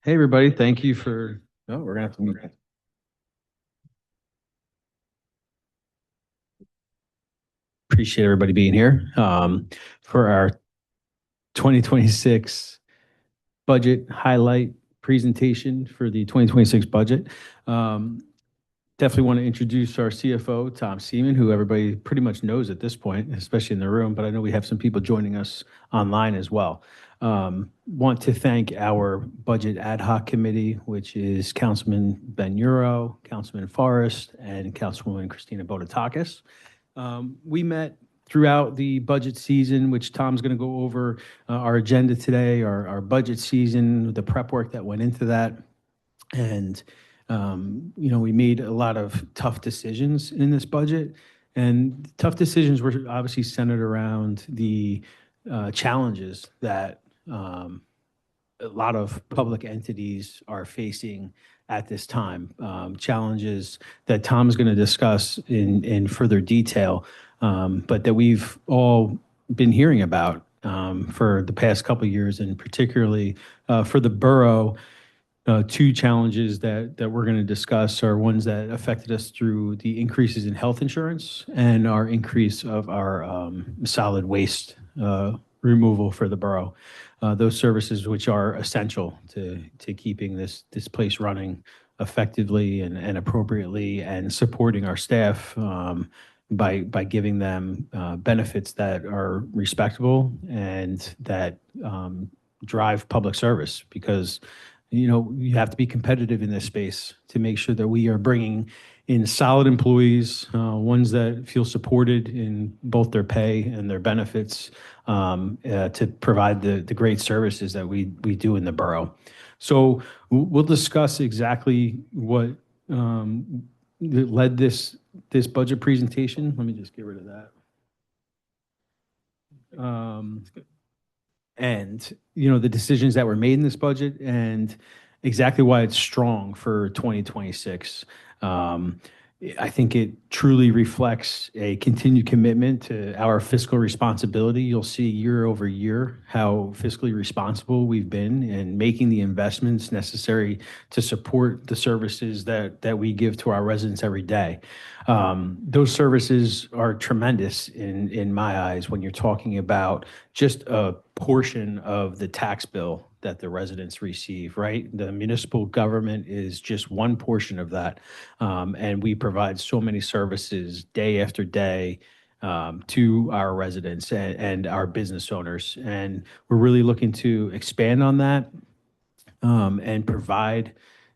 Hey, everybody. Thank you for, oh, we're gonna have to mute. Appreciate everybody being here for our 2026 budget highlight presentation for the 2026 budget. Um, Definitely want to introduce our CFO, Tom Seaman, who everybody pretty much knows at this point, especially in the room, but I know we have some people joining us online as well. Want to thank our Budget Ad Hoc Committee, which is Councilman Ben Euro, Councilman Forrest, and Councilwoman Christina Botatakis. We met throughout the budget season, which Tom's going to go over our agenda today, our budget season, the prep work that went into that. And, we made a lot of tough decisions in this budget. And tough decisions were obviously centered around the challenges that a lot of public entities are facing at this time. Challenges that Tom's going to discuss in further detail, but that we've all been hearing about for the past couple of years, and particularly for the borough. Two challenges that we're going to discuss are ones that affected us through the increases in health insurance and our increase of our solid waste removal for the borough. Those services which are essential to keeping this place running effectively and appropriately, and supporting our staff by giving them benefits that are respectable and that drive public service. Because you have to be competitive in this space to make sure that we are bringing in solid employees, ones that feel supported in both their pay and their benefits, to provide the great services that we do in the borough. So we'll discuss exactly what led this budget presentation. Let me just get rid of that. And the decisions that were made in this budget, and exactly why it's strong for 2026. I think it truly reflects a continued commitment to our fiscal responsibility. You'll see year over year how fiscally responsible we've been in making the investments necessary to support the services that we give to our residents every day. Those services are tremendous in my eyes when you're talking about just a portion of the tax bill that the residents receive, right? The municipal government is just one portion of that. And we provide so many services day after day to our residents and our business owners. And we're really looking to expand on that and provide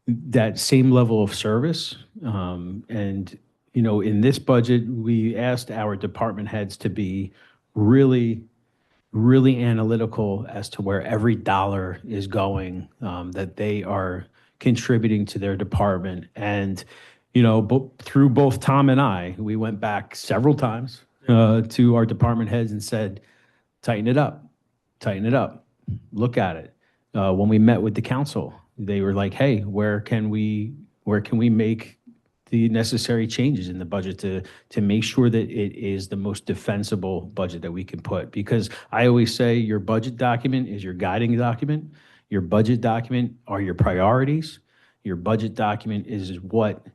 that same level of service. In this budget, we asked our department heads to be really really analytical as to where every dollar is going, that they are contributing to their department. And, through both Tom and I, we went back several times to our department heads and said, tighten it up, look at it. When we met with the council, they were like, hey, where can we make the necessary changes in the budget to make sure that it is the most defensible budget that we can put. Because I always say your budget document is your guiding document. Your budget document are your priorities. Your budget document is what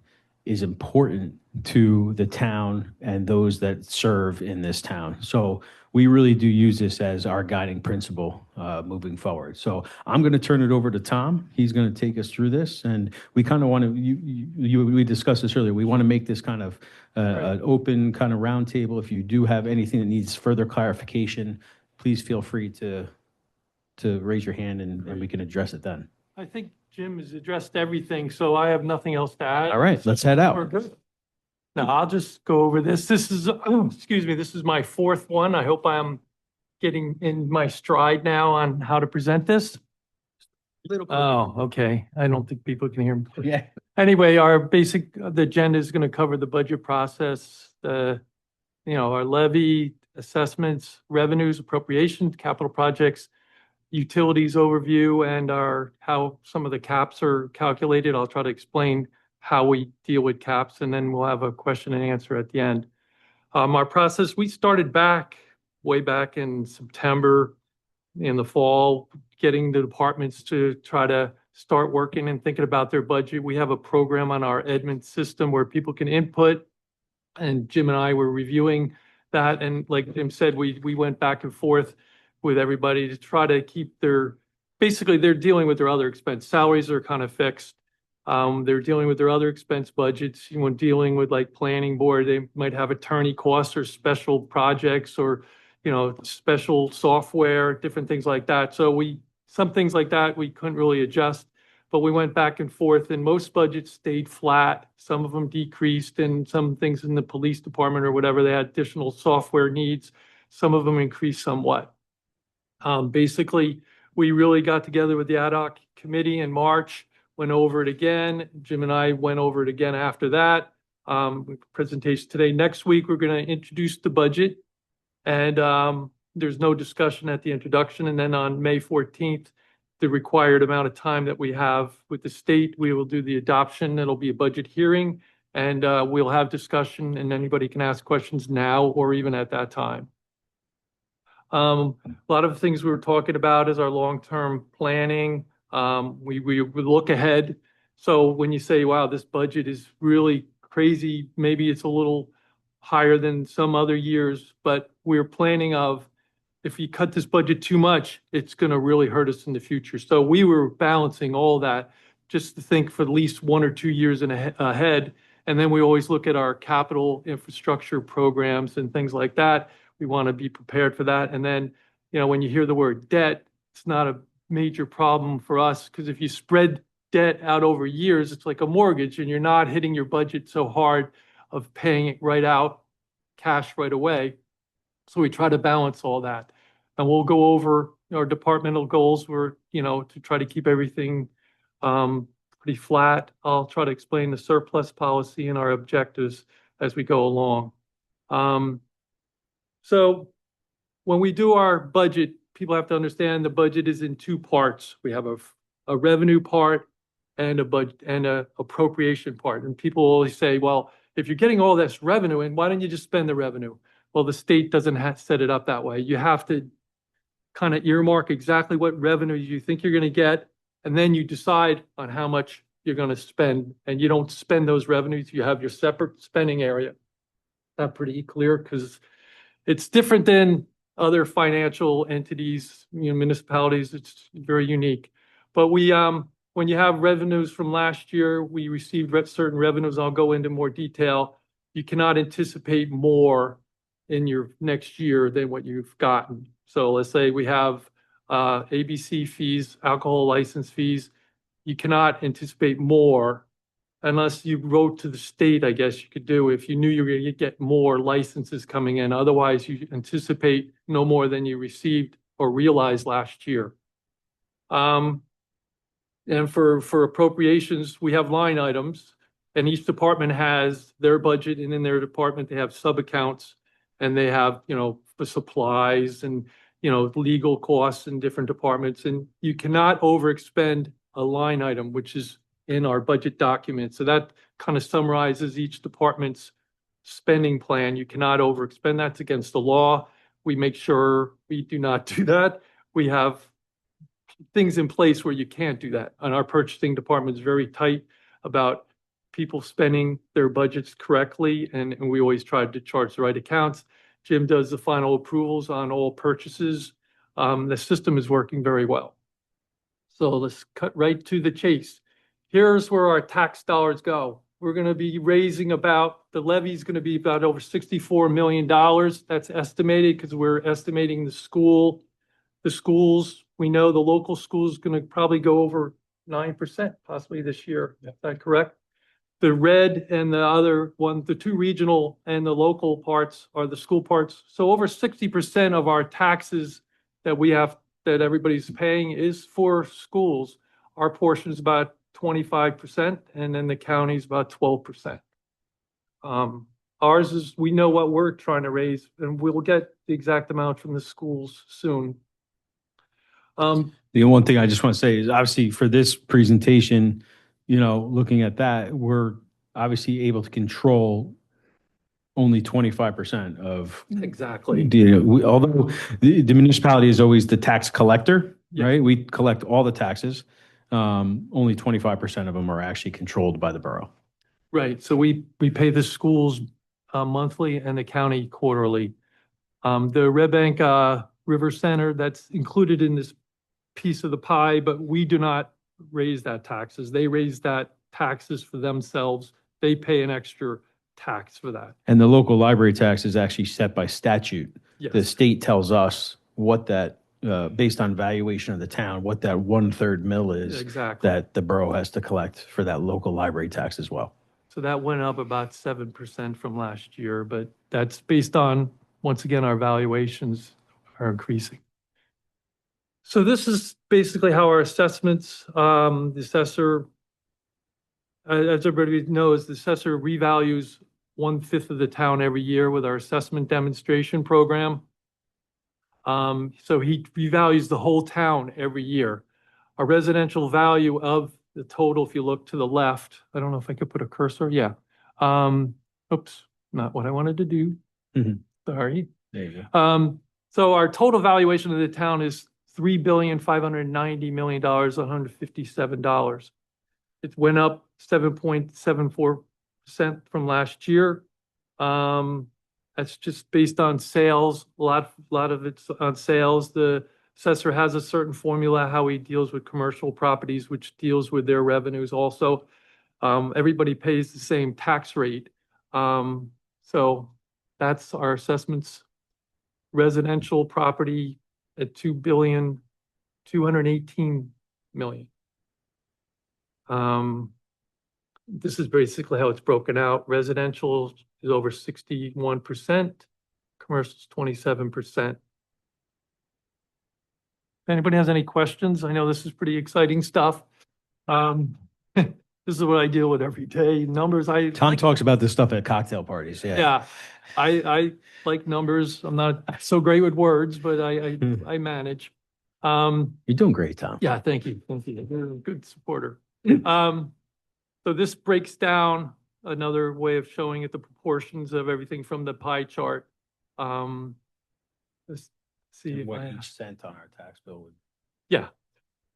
is important to the town and those that serve in this town. So we really do use this as our guiding principle moving forward. So I'm going to turn it over to Tom. He's going to take us through this, and we kind of want to. We discussed this earlier. We want to make this kind of an open kind of roundtable. If you do have anything that needs further clarification, please feel free to raise your hand, and we can address it then. I think Jim has addressed everything, so I have nothing else to add. All right, let's head out. We're good. Now, I'll just go over this. This is, excuse me, this is my fourth one. I hope I'm getting in my stride now on how to present this. Oh, okay. I don't think people can hear me. Yeah. Anyway, the agenda is going to cover the budget process, our levy, assessments, revenues, appropriations, capital projects, utilities overview, and how some of the caps are calculated. I'll try to explain how we deal with caps, and then we'll have a question and answer at the end. Our process, we started way back in September in the fall, getting the departments to try to start working and thinking about their budget. We have a program on our Edmund system where people can input, and Jim and I were reviewing that. And like Jim said, we went back and forth with everybody to try to keep basically they're dealing with their other expense. Salaries are kind of fixed. They're dealing with their other expense budgets, dealing with like planning board, they might have attorney costs or special projects or, special software, different things like that. So some things like that, we couldn't really adjust, but we went back and forth and most budgets stayed flat. Some of them decreased and some things in the police department or whatever, they had additional software needs. Some of them increased somewhat. Basically, we really got together with the ad hoc committee in March, went over it again. Jim and I went over it again after that. Presentation today. Next week, we're going to introduce the budget. And there's no discussion at the introduction. And then on May 14th, the required amount of time that we have with the state, we will do the adoption. It'll be a budget hearing. And we'll have discussion and anybody can ask questions now or even at that time. A lot of the things we were talking about is our long-term planning. We look ahead. So when you say, wow, this budget is really crazy, maybe it's a little higher than some other years, but we're planning of, if you cut this budget too much, it's going to really hurt us in the future. So we were balancing all that just to think for at least 1 or 2 years ahead. And then we always look at our capital infrastructure programs and things like that. We want to be prepared for that. And then, when you hear the word debt, it's not a major problem for us because if you spread debt out over years, it's like a mortgage and you're not hitting your budget so hard of paying it right out, cash right away. So we try to balance all that. And we'll go over our departmental goals to try to keep everything pretty flat. I'll try to explain the surplus policy and our objectives as we go along. So when we do our budget, people have to understand the budget is in 2 parts. We have a revenue part and a budget and a appropriation part. And people always say, well, if you're getting all this revenue in, why don't you just spend the revenue? Well, the state doesn't set it up that way. You have to kind of earmark exactly what revenue you think you're going to get, and then you decide on how much you're going to spend, and you don't spend those revenues. You have your separate spending area. Not pretty clear because it's different than other financial entities, municipalities. It's very unique. But when you have revenues from last year, we received certain revenues. I'll go into more detail. You cannot anticipate more in your next year than what you've gotten. So let's say we have ABC fees, alcohol license fees. You cannot anticipate more unless you wrote to the state, I guess you could do if you knew you were going to get more licenses coming in. Otherwise, you anticipate no more than you received or realized last year. And for appropriations, we have line items, and each department has their budget, and in their department, they have sub-accounts, and they have, for supplies and, legal costs in different departments. And you cannot overexpend a line item, which is in our budget document. So that kind of summarizes each department's spending plan. You cannot overexpend. That's against the law. We make sure we do not do that. We have things in place where you can't do that. And our purchasing department is very tight about people spending their budgets correctly. And we always try to charge the right accounts. Jim does the final approvals on all purchases. The system is working very well. So let's cut right to the chase. Here's where our tax dollars go. We're going to be raising the levy is going to be about over $64 million. That's estimated because we're estimating the schools. We know the local school is going to probably go over 9% possibly this year. Is that correct? The red and the other one, the 2 regional and the local parts are the school parts. So over 60% of our taxes that everybody's paying is for schools. Our portion is about 25%, and then the county's about 12%. Ours is, we know what we're trying to raise, and we'll get the exact amount from the schools soon. The one thing I just want to say is obviously for this presentation, looking at that, we're obviously able to control only 25% of Exactly. although the municipality is always the tax collector, Yes. right? We collect all the taxes. Only 25% of them are actually controlled by the borough. Right, so we pay the schools monthly and the county quarterly. The Red Bank River Center, that's included in this piece of the pie, but we do not raise that taxes. They raise that taxes for themselves. They pay an extra tax for that. And the local library tax is actually set by statute. The Yes, state tells us what that, based on valuation of the town, what that 1/3 mill is exactly. that the borough has to collect for that local library tax as well. So that went up about 7% from last year, but that's based on, once again, our valuations are increasing. So this is basically how our assessments, the assessor, as everybody knows, the assessor revalues 1/5 of the town every year with our assessment demonstration program. So he revalues the whole town every year. Our residential value of the total, if you look to the left, I don't know if I could put a cursor, yeah. Oops, not what I wanted to do. Mhm. Sorry. There you go. So our total valuation of the town is $3,590,000,000, $157. It went up 7.74% from last year. That's just based on sales. A lot of it's on sales. The assessor has a certain formula how he deals with commercial properties, which deals with their revenues also. Everybody pays the same tax rate. So that's our assessments. Residential property at $2,218,000,000. This is basically how it's broken out. Residential is over 61%, commercial is 27%. If anybody has any questions, I know this is pretty exciting stuff. This is what I deal with every day. Numbers, Tom talks about this stuff at cocktail parties. Yeah. yeah, I like numbers. I'm not so great with words, but I manage. You're doing great, Tom. Yeah, thank you. Thank you. You're a good supporter. So this breaks down another way of showing it, the proportions of everything from the pie chart. Let's see. if What I- each cent on our tax bill would. Yeah.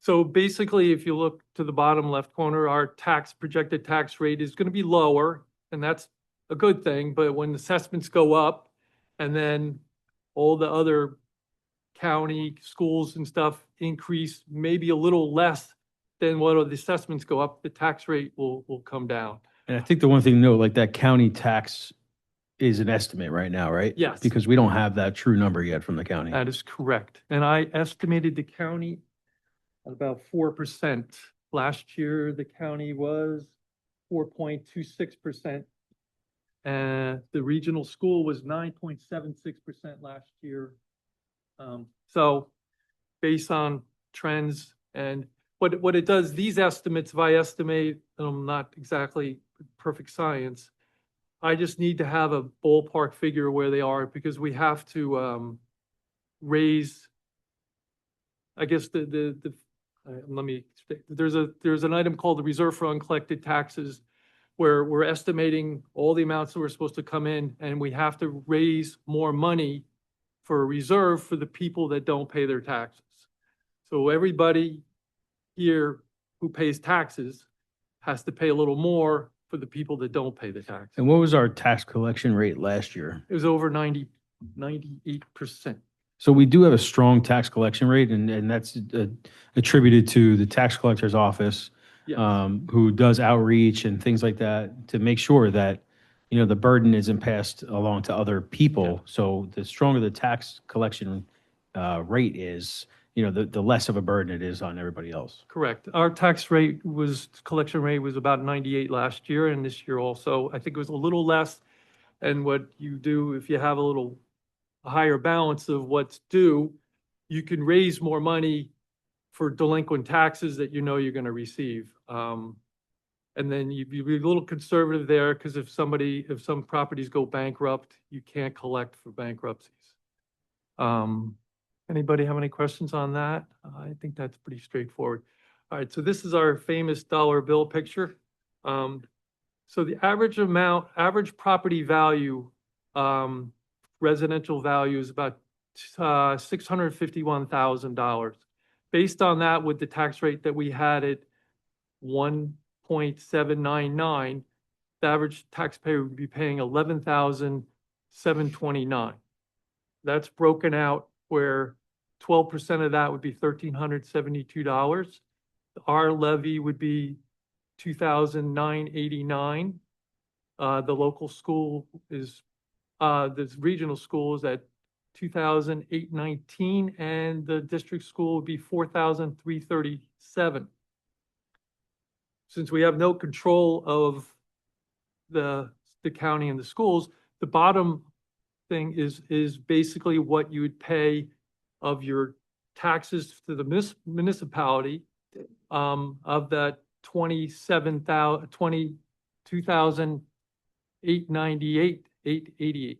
So basically, if you look to the bottom left corner, our projected tax rate is going to be lower, and that's a good thing. But when assessments go up and then all the other county schools and stuff increase maybe a little less than what the assessments go up, the tax rate will come down. And I think the one thing to note, like that county tax is an estimate right now, right? Yes. Because we don't have that true number yet from the county. That is correct. And I estimated the county at about 4%. Last year, the county was 4.26%. And the regional school was 9.76% last year. So based on trends and what it does, these estimates, if I estimate, not exactly perfect science, I just need to have a ballpark figure where they are because we have to raise, I guess let me, there's an item called the reserve for uncollected taxes where we're estimating all the amounts that were supposed to come in and we have to raise more money for a reserve for the people that don't pay their taxes. So everybody here who pays taxes has to pay a little more for the people that don't pay the tax. And what was our tax collection rate last year? It was over 98%. So we do have a strong tax collection rate, and that's attributed to the tax collector's office, Yes. who does outreach and things like that to make sure that, the burden isn't passed along to other people. Yeah. So the stronger the tax collection rate is, the less of a burden it is on everybody else. Correct. Our collection rate was about 98 last year, and this year also, I think it was a little less. And what you do, if you have a higher balance of what's due, you can raise more money for delinquent taxes that you're going to receive. And then you be a little conservative there because if some properties go bankrupt, you can't collect for bankruptcies. Anybody have any questions on that? I think that's pretty straightforward. All right, so this is our famous dollar bill picture. So the average property value residential value is about $651,000. Based on that, with the tax rate that we had at 1.799, the average taxpayer would be paying $11,729. That's broken out where 12% of that would be $1,372. Our levy would be $2,989. The local school is, this regional school is at $2,819, and the district school would be $4,337. Since we have no control of the county and the schools, the bottom thing is basically what you would pay of your taxes to the municipality, of that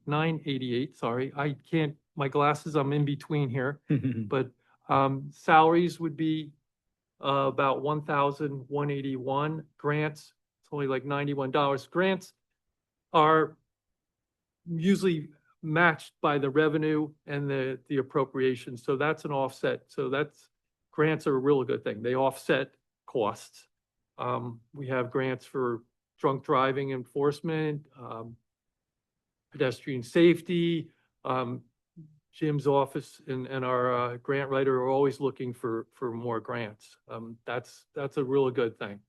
988, sorry, I can't, my glasses, I'm in between here, but, salaries would be, about 1,181. Grants, it's only like $91. Grants are usually matched by the revenue and the appropriation, so that's an offset. So grants are a really good thing. They offset costs. We have grants for drunk driving enforcement, pedestrian safety. Jim's office and our grant writer are always looking for more grants. That's a really good thing.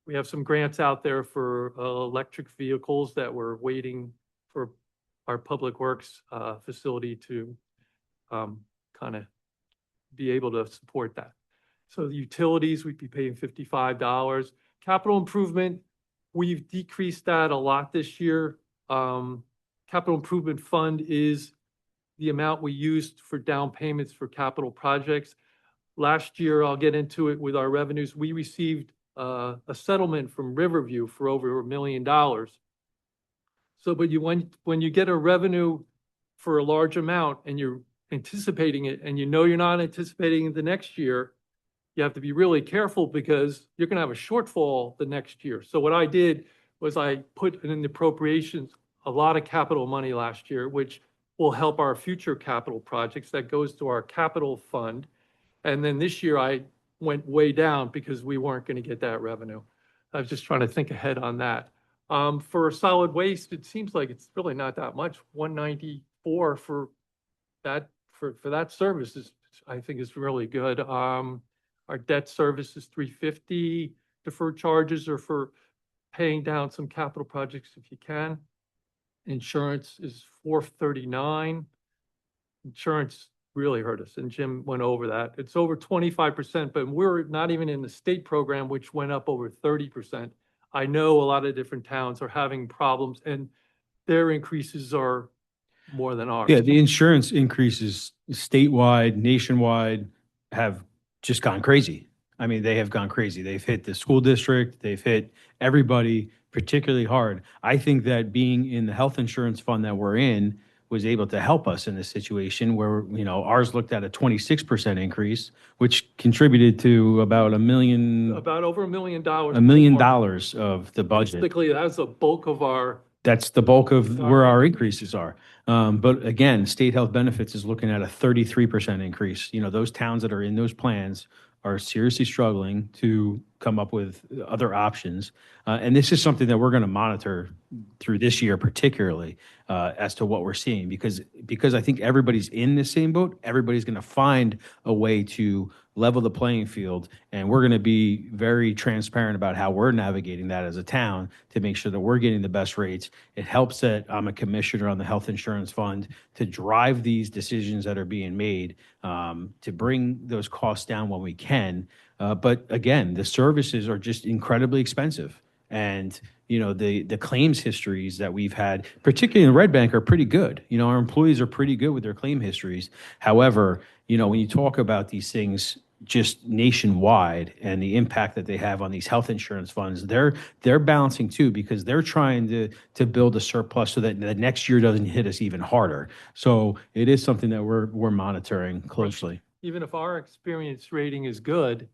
We have some grants out there for electric vehicles that we're waiting for our Public Works facility to kind of be able to support that. So the utilities, we'd be paying $55. Capital improvement, we've decreased that a lot this year. Capital improvement fund is the amount we used for down payments for capital projects. Last year, I'll get into it with our revenues, we received a settlement from Riverview for over $1 million. So, but when you get a revenue for a large amount and you're anticipating it and you know you're not anticipating it the next year, you have to be really careful because you're gonna have a shortfall the next year. So what I did was I put in the appropriations a lot of capital money last year, which will help our future capital projects. That goes to our capital fund. And then this year I went way down because we weren't gonna get that revenue. I was just trying to think ahead on that. For solid waste, it seems like it's really not that much. 194 for that service is, I think, is really good. Our debt service is 350. Deferred charges are for paying down some capital projects if you can. Insurance is 439. Insurance really hurt us, and Jim went over that. It's over 25%, but we're not even in the state program, which went up over 30%. I know a lot of different towns are having problems, and their increases are more than ours. Yeah, the insurance increases statewide, nationwide have just gone crazy. I mean, they have gone crazy. They've hit the school district, they've hit everybody particularly hard. I think that being in the health insurance fund that we're in was able to help us in this situation where, you know, ours looked at a 26% increase, which contributed to about About over $1 million. $1 million of the budget. Basically, that's the bulk of our. That's the bulk of where our increases are. But again, state health benefits is looking at a 33% increase. You know, those towns that are in those plans are seriously struggling to come up with other options. And this is something that we're going to monitor through this year, particularly as to what we're seeing, because I think everybody's in the same boat. Everybody's going to find a way to level the playing field, and we're going to be very transparent about how we're navigating that as a town to make sure that we're getting the best rates. It helps that I'm a commissioner on the health insurance fund to drive these decisions that are being made to bring those costs down when we can. But again, the services are just incredibly expensive. And, you know, the claims histories that we've had, particularly in Red Bank, are pretty good. You know, our employees are pretty good with their claim histories. However, you know, when you talk about these things just nationwide and the impact that they have on these health insurance funds, they're balancing too, because they're trying to build a surplus so that the next year doesn't hit us even harder. So it is something that we're monitoring closely. Even if our experience rating is good,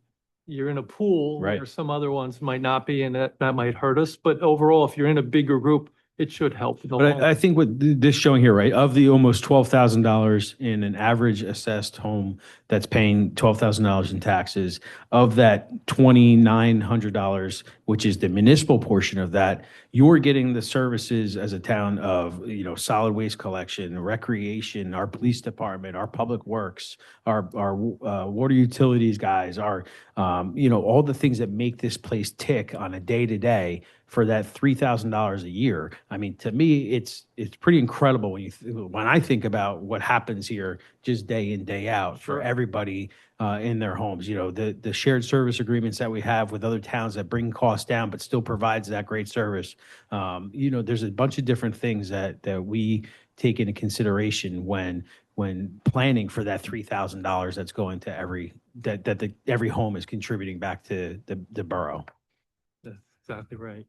you're in a pool Right. where some other ones might not be, and that might hurt us. But overall, if you're in a bigger group, it should help. in the But long I think what this showing here, right, of the almost $12,000 in an average assessed home that's paying $12,000 in taxes, of that $2,900, which is the municipal portion of that, you're getting the services as a town of, solid waste collection, recreation, our police department, our public works, our water utilities guys, all the things that make this place tick on a day to day for that $3,000 a year. I mean, to me, it's pretty incredible when I think about what happens here just day in, day out for Sure. everybody in their homes. The shared service agreements that we have with other towns that bring costs down but still provides that great service. There's a bunch of different things that we take into consideration when planning for that $3,000 that's going to every home is contributing back to the borough. That's exactly right.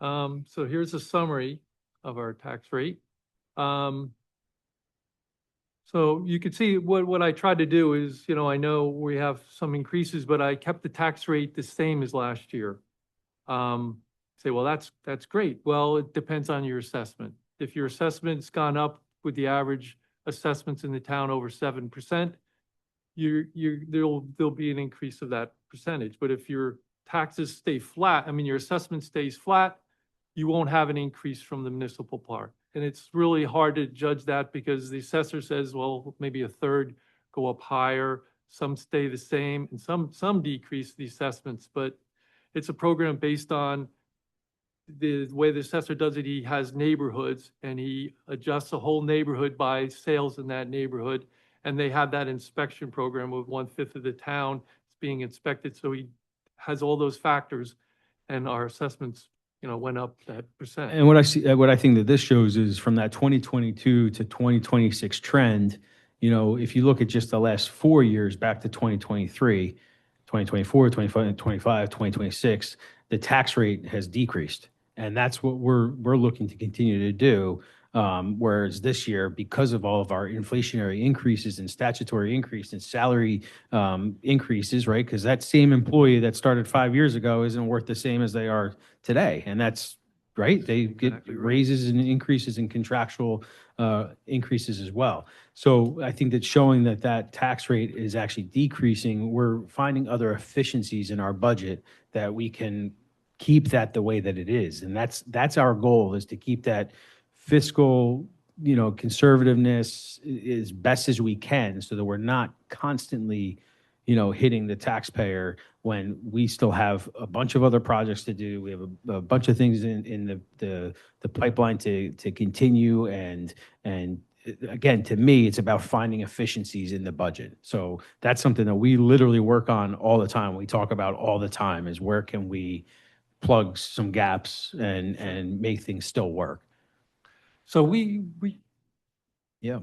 So here's a summary of our tax rate. So you can see what I tried to do is, I know we have some increases, but I kept the tax rate the same as last year. Say, well, that's great. Well, it depends on your assessment. If your assessment's gone up with the average assessments in the town over 7%, there'll be an increase of that percentage. But if your taxes stay flat, your assessment stays flat, you won't have an increase from the municipal part. And it's really hard to judge that because the assessor says, well, maybe a third go up higher, some stay the same, and some decrease the assessments. But it's a program based on the way the assessor does it. He has neighborhoods and he adjusts the whole neighborhood by sales in that neighborhood. And they have that inspection program with 1/5 of the town being inspected. So he has all those factors and our assessments, went up that percent. And what I think that this shows is from that 2022 to 2026 trend, if you look at just the last 4 years back to 2023, 2024, 2025, 2026, the tax rate has decreased. And that's what we're looking to continue to do. Whereas this year, because of all of our inflationary increases and statutory increase and salary increases, right? Because that same employee that started 5 years ago isn't worth the same as they are today. And that's right. They get Exactly right. raises and increases in contractual increases as well. So I think that showing that tax rate is actually decreasing, we're finding other efficiencies in our budget that we can keep that the way that it is. And that's our goal, is to keep that fiscal, conservativeness as best as we can, so that we're not constantly, hitting the taxpayer when we still have a bunch of other projects to do. We have a bunch of things in the pipeline to continue. And again, to me, it's about finding efficiencies in the budget. So that's something that we literally work on all the time. We talk about all the time, is where can we plug some gaps and make things still work. So we Yeah.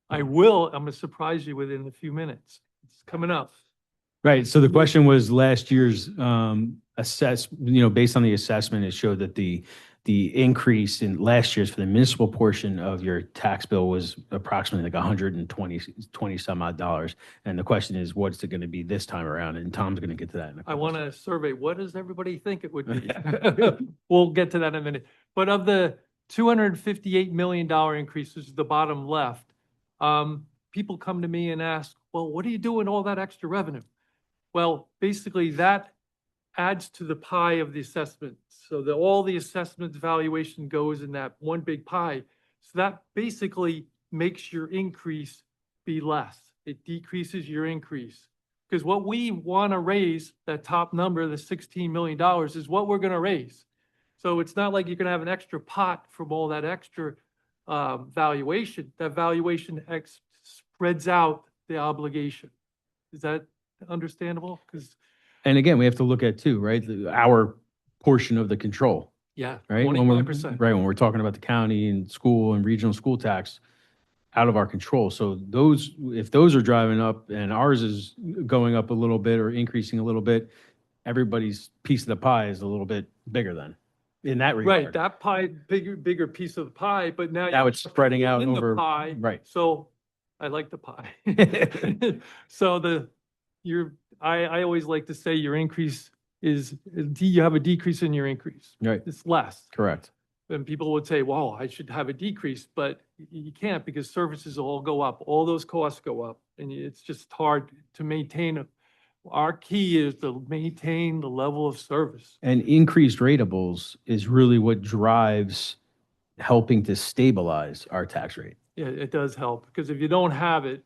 I'm gonna surprise you within a few minutes. It's coming up. Right. So the question was last year's based on the assessment, it showed that the increase in last year's for the municipal portion of your tax bill was approximately like 120 some odd dollars. And the question is, what's it going to be this time around? And Tom's going to get to that in a I couple want to survey, what does everybody think it would be? We'll get to that in a minute. But of the $258 million increase, which is the bottom left, people come to me and ask, well, what do you do with all that extra revenue? Well, basically that adds to the pie of the assessment. So that all the assessment valuation goes in that one big pie. So that basically makes your increase be less. It decreases your increase. Because what we want to raise, that top number, the $16 million, is what we're going to raise. So it's not like you're going to have an extra pot from all that extra valuation. That valuation spreads out the obligation. Is that understandable? And again, we have to look at too, right? Our portion of the control, Yeah, right? 25%. When we're talking about the county and school and regional school tax, out of our control. So if those are driving up and ours is going up a little bit or increasing a little bit, everybody's piece of the pie is a little bit bigger then, in that Right, regard. that pie, bigger piece of the pie, but now. Now you it's have spreading out in the over, pie, right. So I like the pie. So I always like to say your increase you have a decrease in your increase. Right, It's less. correct. And people would say, well, I should have a decrease, but you can't because services all go up, all those costs go up. And it's just hard to maintain. Our key is to maintain the level of service. And increased ratables is really what drives helping to stabilize our tax rate. Yeah, it does help, because if you don't have it,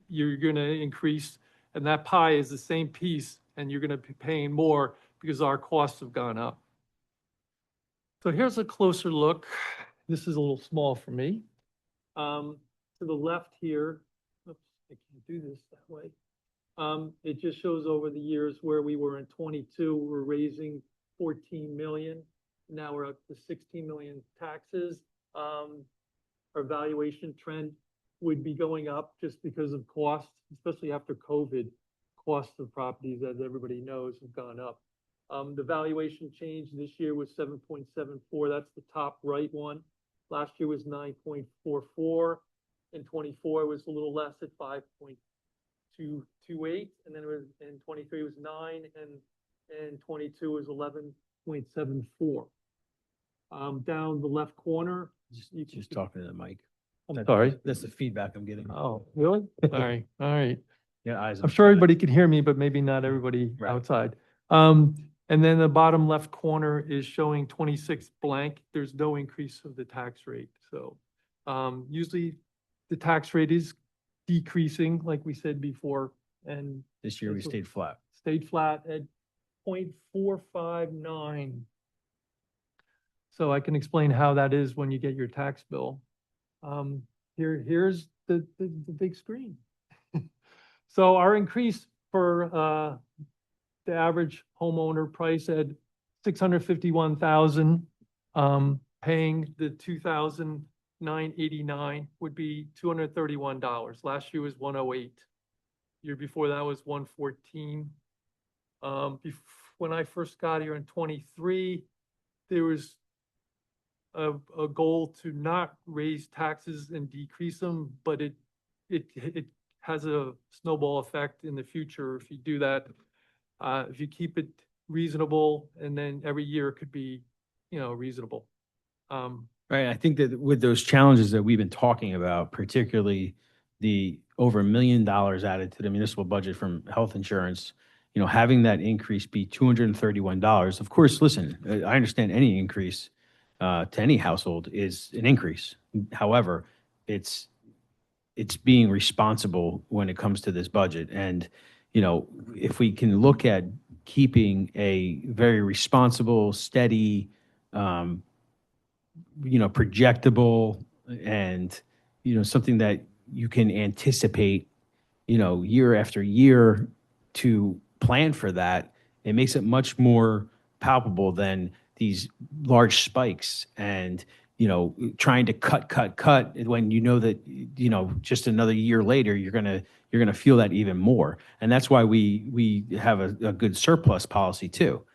you're gonna increase, and that pie is the same piece, and you're gonna be paying more because our costs have gone up. So here's a closer look. This is a little small for me. To the left here, oops, I can't do this that way. It just shows over the years where we were in 22, we're raising 14 million. Now we're up to 16 million taxes. Our valuation trend would be going up just because of cost, especially after COVID. Costs of properties, as everybody knows, have gone up. The valuation change this year was 7.74. That's the top right one. Last year was 9.44. In 24 was a little less at 5.228, and then it was in 23 was 9, and 22 was 11.74. Down the left corner, Just talking to the mic. I'm sorry. That's the feedback I'm getting. Oh, really? All right. Yeah, eyes. I'm sure everybody can hear me, but maybe not everybody Right. outside. And then the bottom left corner is showing 26 blank. There's no increase of the tax rate. So usually the tax rate is decreasing, like we said before, and This year we stayed flat. stayed flat at 0.459. So I can explain how that is when you get your tax bill. Here's the big screen. So our increase for the average homeowner price at 651,000, paying the 2,989 would be $231. Last year was 108. Year before that was 114. When I first got here in 23, there was a goal to not raise taxes and decrease them, but it has a snowball effect in the future if you do that. If you keep it reasonable, and then every year it could be, reasonable. Right. I think that with those challenges that we've been talking about, particularly the over $1 million added to the municipal budget from health insurance, having that increase be $231. Of course, listen, I understand any increase to any household is an increase. However, it's being responsible when it comes to this budget. And, if we can look at keeping a very responsible, steady, projectable and, something that you can anticipate, year after year to plan for that, it makes it much more palpable than these large spikes and, trying to cut when that, just another year later, you're going to feel that even more. And that's why we have a good surplus policy too.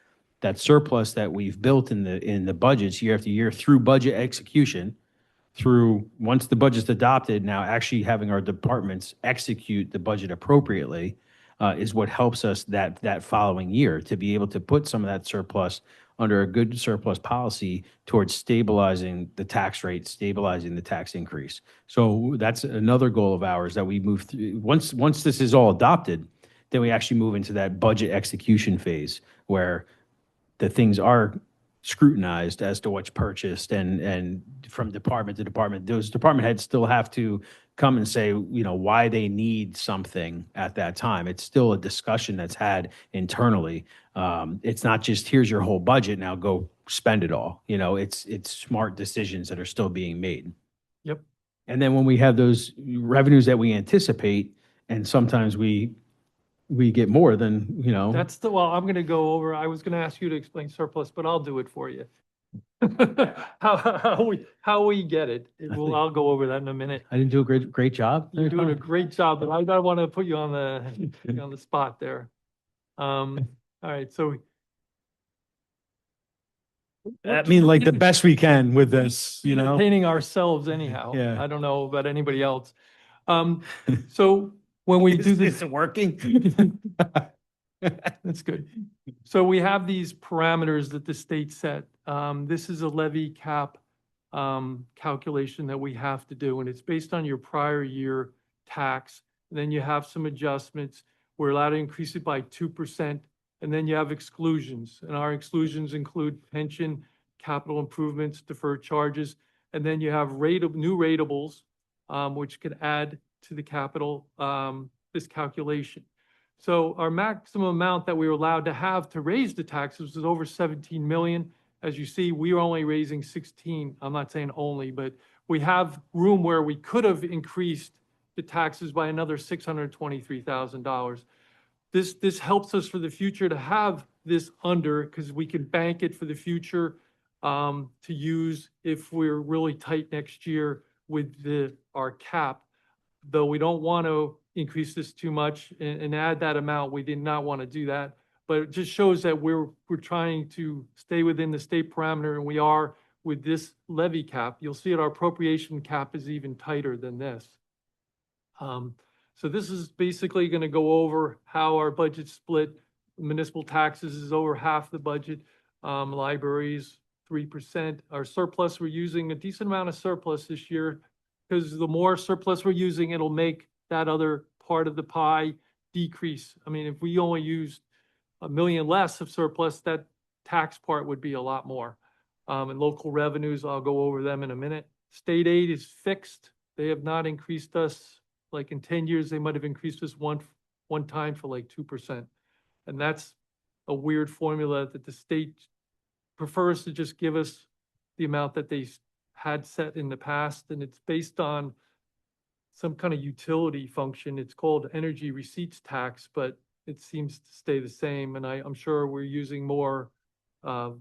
That surplus that we've built in the budgets year after year through budget execution, through once the budget's adopted, now actually having our departments execute the budget appropriately is what helps us that following year to be able to put some of that surplus under a good surplus policy towards stabilizing the tax rate, stabilizing the tax increase. So that's another goal of ours that we move through. Once this is all adopted, then we actually move into that budget execution phase where the things are scrutinized as to what's purchased and from department to department. Those department heads still have to come and say, why they need something at that time. It's still a discussion that's had internally. It's not just here's your whole budget, now go spend it all. It's smart decisions that are still being made. Yep. And then when we have those revenues that we anticipate, and sometimes we get more than, Well, I'm going to go over, I was going to ask you to explain surplus, but I'll do it for you. How we get it. I'll go over that in a minute. I didn't do a great job. You're doing a great job, but I don't want to put you on the spot there. All right, so. I mean, like the best we can with this, you know? Entertaining ourselves anyhow. Yeah. I don't know about anybody else. So when we do this. Is it working? That's good. So we have these parameters that the state set. This is a levy cap calculation that we have to do, and it's based on your prior year tax. And then you have some adjustments. We're allowed to increase it by 2%. And then you have exclusions, and our exclusions include pension, capital improvements, deferred charges. And then you have new ratables, which could add to the capital, this calculation. So our maximum amount that we were allowed to have to raise the taxes was over 17 million. As you see, we are only raising 16. I'm not saying only, but we have room where we could have increased the taxes by another $623,000. This helps us for the future to have this under, because we can bank it for the future to use if we're really tight next year with our cap. Though we don't want to increase this too much and add that amount, we did not want to do that. But it just shows that we're trying to stay within the state parameter, and we are with this levy cap. You'll see that our appropriation cap is even tighter than this. So this is basically going to go over how our budget split. Municipal taxes is over half the budget. Libraries, 3%. Our surplus, we're using a decent amount of surplus this year, because the more surplus we're using, it'll make that other part of the pie decrease. I mean, if we only used $1 million less of surplus, that tax part would be a lot more. And local revenues, I'll go over them in a minute. State aid is fixed. They have not increased us. Like in 10 years, they might have increased us one time for like 2%. And that's a weird formula that the state prefers to just give us the amount that they had set in the past. And it's based on some kind of utility function. It's called energy receipts tax, but it seems to stay the same. And I'm sure we're using more of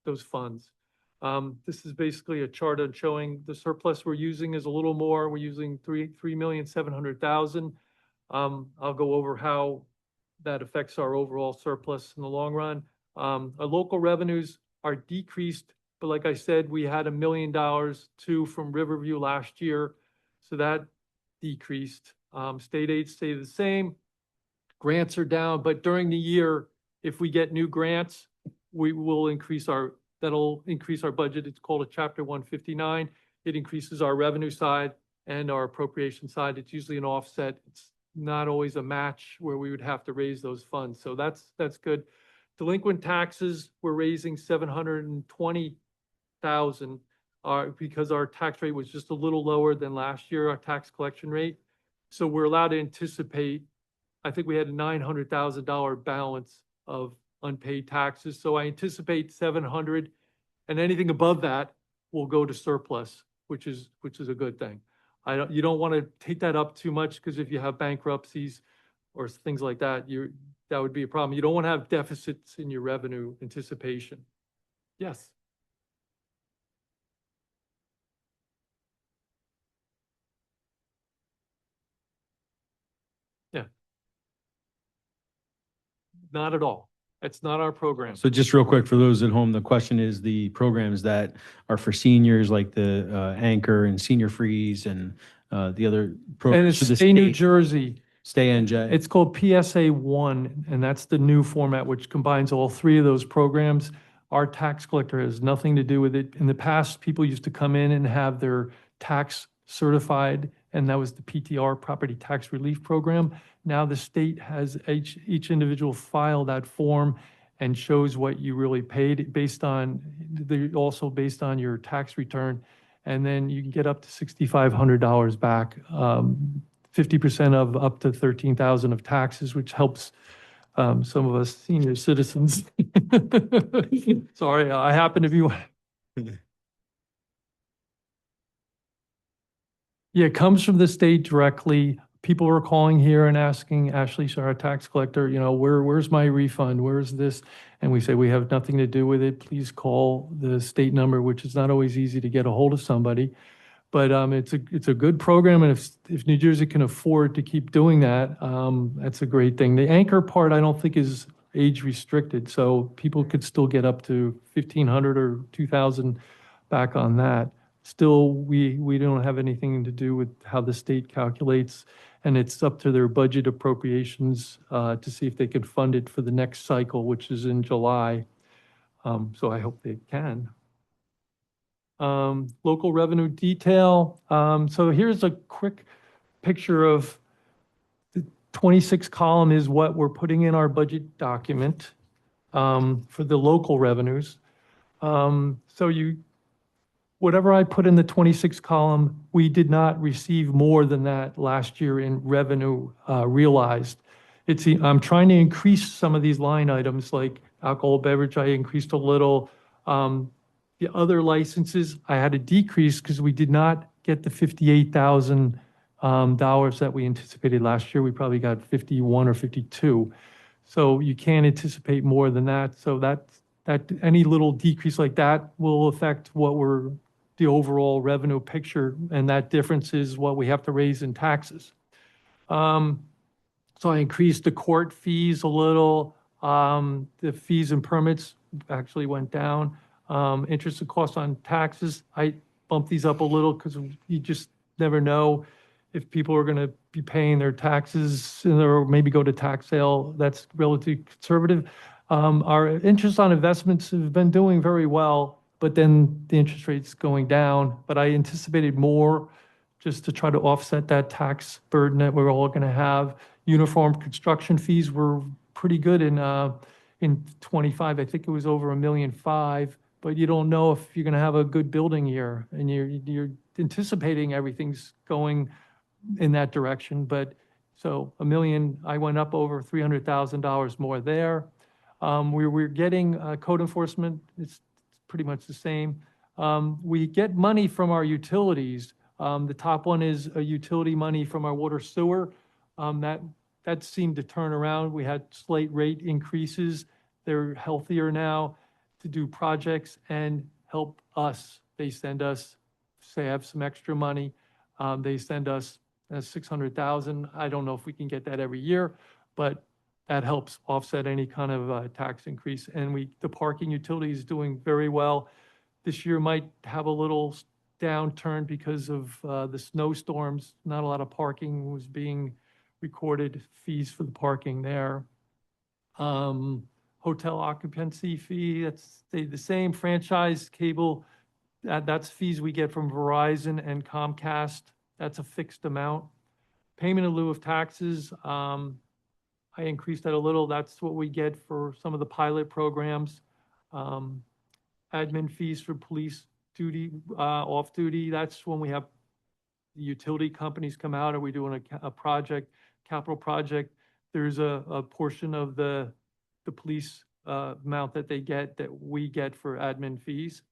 those funds. This is basically a chart on showing the surplus we're using is a little more. We're using 3,700,000. I'll go over how that affects our overall surplus in the long run. Our local revenues are decreased, but like I said, we had $1 million too from Riverview last year, so that decreased. State aid stay the same. Grants are down, but during the year, if we get new grants, we will that'll increase our budget. It's called a Chapter 159. It increases our revenue side and our appropriation side. It's usually an offset. It's not always a match where we would have to raise those funds. So that's good. Delinquent taxes, we're raising 720,000 because our tax rate was just a little lower than last year, our tax collection rate. So we're allowed to anticipate, I think we had a $900,000 balance of unpaid taxes. So I anticipate 700, and anything above that will go to surplus, which is a good thing. You don't want to take that up too much, because if you have bankruptcies or things like that, that would be a problem. You don't want to have deficits in your revenue anticipation. Yes. Yeah. Not at all. It's not our program. So just real quick, for those at home, the question is the programs that are for seniors, like the Anchor and Senior Freeze and the other And programs. it's Stay New Jersey. Stay NJ. It's called PSA 1, and that's the new format, which combines all three of those programs. Our tax collector has nothing to do with it. In the past, people used to come in and have their tax certified, and that was the PTR, Property Tax Relief Program. Now the state has each individual file that form and shows what you really paid also based on your tax return. And then you can get up to $6,500 back, 50% of up to $13,000 of taxes, which helps some of us senior citizens. Sorry, I happen to be one. Yeah, it comes from the state directly. People are calling here and asking Ashley, our tax collector, where's my refund? Where's this? And we say, we have nothing to do with it. Please call the state number, which is not always easy to get a hold of somebody. But it's a good program, and if New Jersey can afford to keep doing that, that's a great thing. The Anchor part, I don't think is age restricted, so people could still get up to 1,500 or 2,000 back on that. Still, we don't have anything to do with how the state calculates, and it's up to their budget appropriations to see if they can fund it for the next cycle, which is in July. So I hope they can. Local revenue detail. So here's a quick picture of the 26 column is what we're putting in our budget document for the local revenues. So whatever I put in the 26 column, we did not receive more than that last year in revenue realized. I'm trying to increase some of these line items like alcohol beverage, I increased a little. The other licenses, I had a decrease because we did not get the $58,000 that we anticipated last year. We probably got 51 or 52. So you can't anticipate more than that. So that any little decrease like that will affect the overall revenue picture, and that difference is what we have to raise in taxes. So I increased the court fees a little. The fees and permits actually went down. Interest and costs on taxes, I bumped these up a little because you just never know if people are going to be paying their taxes or maybe go to tax sale. That's relatively conservative. Our interest on investments have been doing very well, but then the interest rate's going down. But I anticipated more just to try to offset that tax burden that we're all going to have. Uniform construction fees were pretty good in 25. I think it was over $1.5 million. But you don't know if you're going to have a good building year, and you're anticipating everything's going in that direction. But so $1 million, I went up over $300,000 more there. We're getting code enforcement. It's pretty much the same. We get money from our utilities. The top one is a utility money from our water sewer. That seemed to turn around. We had slight rate increases. They're healthier now to do projects and help us. They send us, say, have some extra money. They send us 600,000. I don't know if we can get that every year, but that helps offset any kind of tax increase. And the parking utility is doing very well. This year might have a little downturn because of the snowstorms. Not a lot of parking was being recorded, fees for the parking there. Hotel occupancy fee, that's stayed the same. Franchise cable, that's fees we get from Verizon and Comcast. That's a fixed amount. Payment in lieu of taxes, I increased that a little. That's what we get for some of the pilot programs. Admin fees for police duty, off duty, that's when we have the utility companies come out. Are we doing a project, capital project? There's a portion of the police amount that they get that we get for admin fees.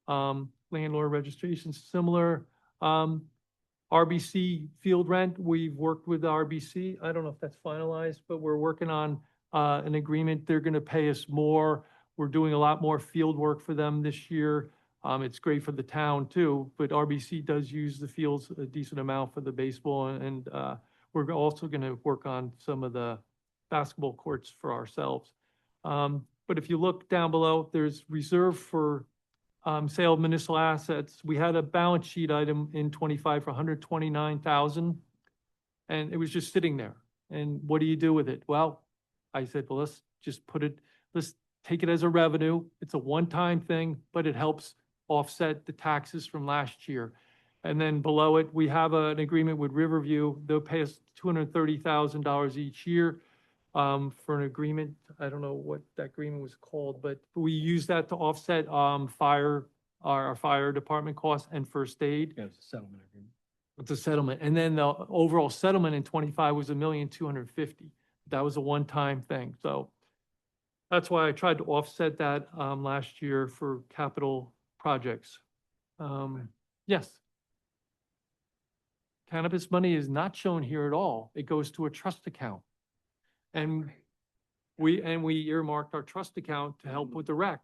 Landlord registrations, similar. RBC field rent, we've worked with RBC. I don't know if that's finalized, but we're working on an agreement. They're going to pay us more. We're doing a lot more field work for them this year. It's great for the town too, but RBC does use the fields a decent amount for the baseball, and we're also going to work on some of the basketball courts for ourselves. But if you look down below, there's reserve for sale of municipal assets. We had a balance sheet item in 25 for 129,000, and it was just sitting there. And what do you do with it? Well, I said, well, let's take it as a revenue. It's a one-time thing, but it helps offset the taxes from last year. And then below it, we have an agreement with Riverview. They'll pay us $230,000 each year for an agreement. I don't know what that agreement was called, but we use that to offset our fire department costs and first aid. Yeah, it's a settlement agreement. It's a settlement. And then the overall settlement in 25 was $1,250,000. That was a one-time thing. So that's why I tried to offset that last year for capital projects. Yes. Cannabis money is not shown here at all. It goes to a trust account. And we earmarked our trust account to help with the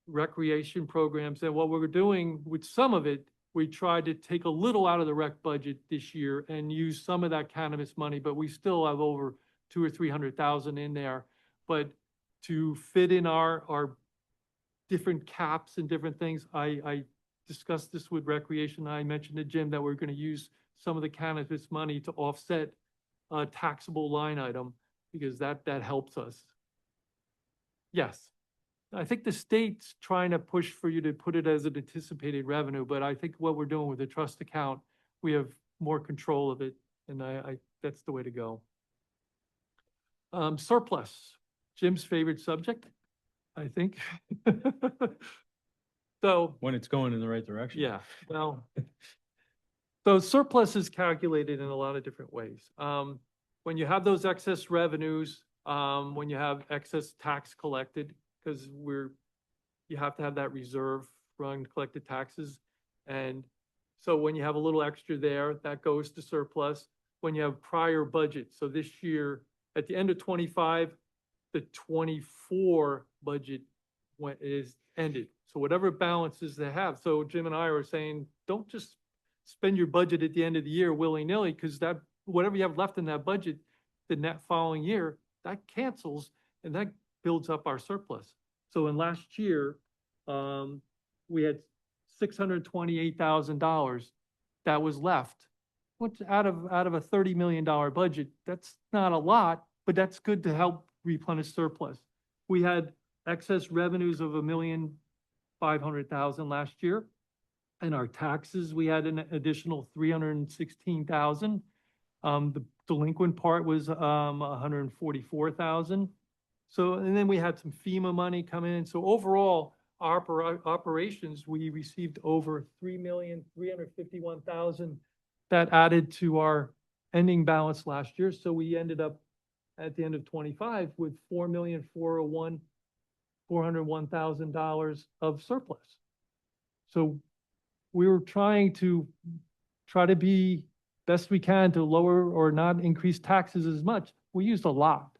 recreation programs. And what we're doing with some of it, we tried to take a little out of the rec budget this year and use some of that cannabis money, but we still have over 200,000 or 300,000 in there. But to fit in our different caps and different things. I discussed this with Recreation. I mentioned to Jim that we're gonna use some of the cannabis money to offset a taxable line item, because that helps us. Yes. I think the state's trying to push for you to put it as an anticipated revenue, but I think what we're doing with the trust account, we have more control of it, and that's the way to go. Surplus, Jim's favorite subject, I think. So, When it's going in the right direction. yeah, well, so surplus is calculated in a lot of different ways. When you have those excess revenues, when you have excess tax collected, because you have to have that reserve for uncollected taxes. And so when you have a little extra there, that goes to surplus. When you have prior budget, so this year, at the end of 25, the 24 budget is ended. So whatever balances they have. So Jim and I were saying, don't just spend your budget at the end of the year willy-nilly, because that, whatever you have left in that budget, the net following year, that cancels and that builds up our surplus. So in last year, we had $628,000 that was left, which out of a $30 million budget, that's not a lot, but that's good to help replenish surplus. We had excess revenues of $1,500,000 last year. And our taxes, we had an additional $316,000. The delinquent part was $144,000. So, and then we had some FEMA money come in. So overall, our operations, we received over $3,351,000 that added to our ending balance last year. So we ended up at the end of 25 with $401,000 of surplus. So we were trying to be best we can to lower or not increase taxes as much. We used a lot,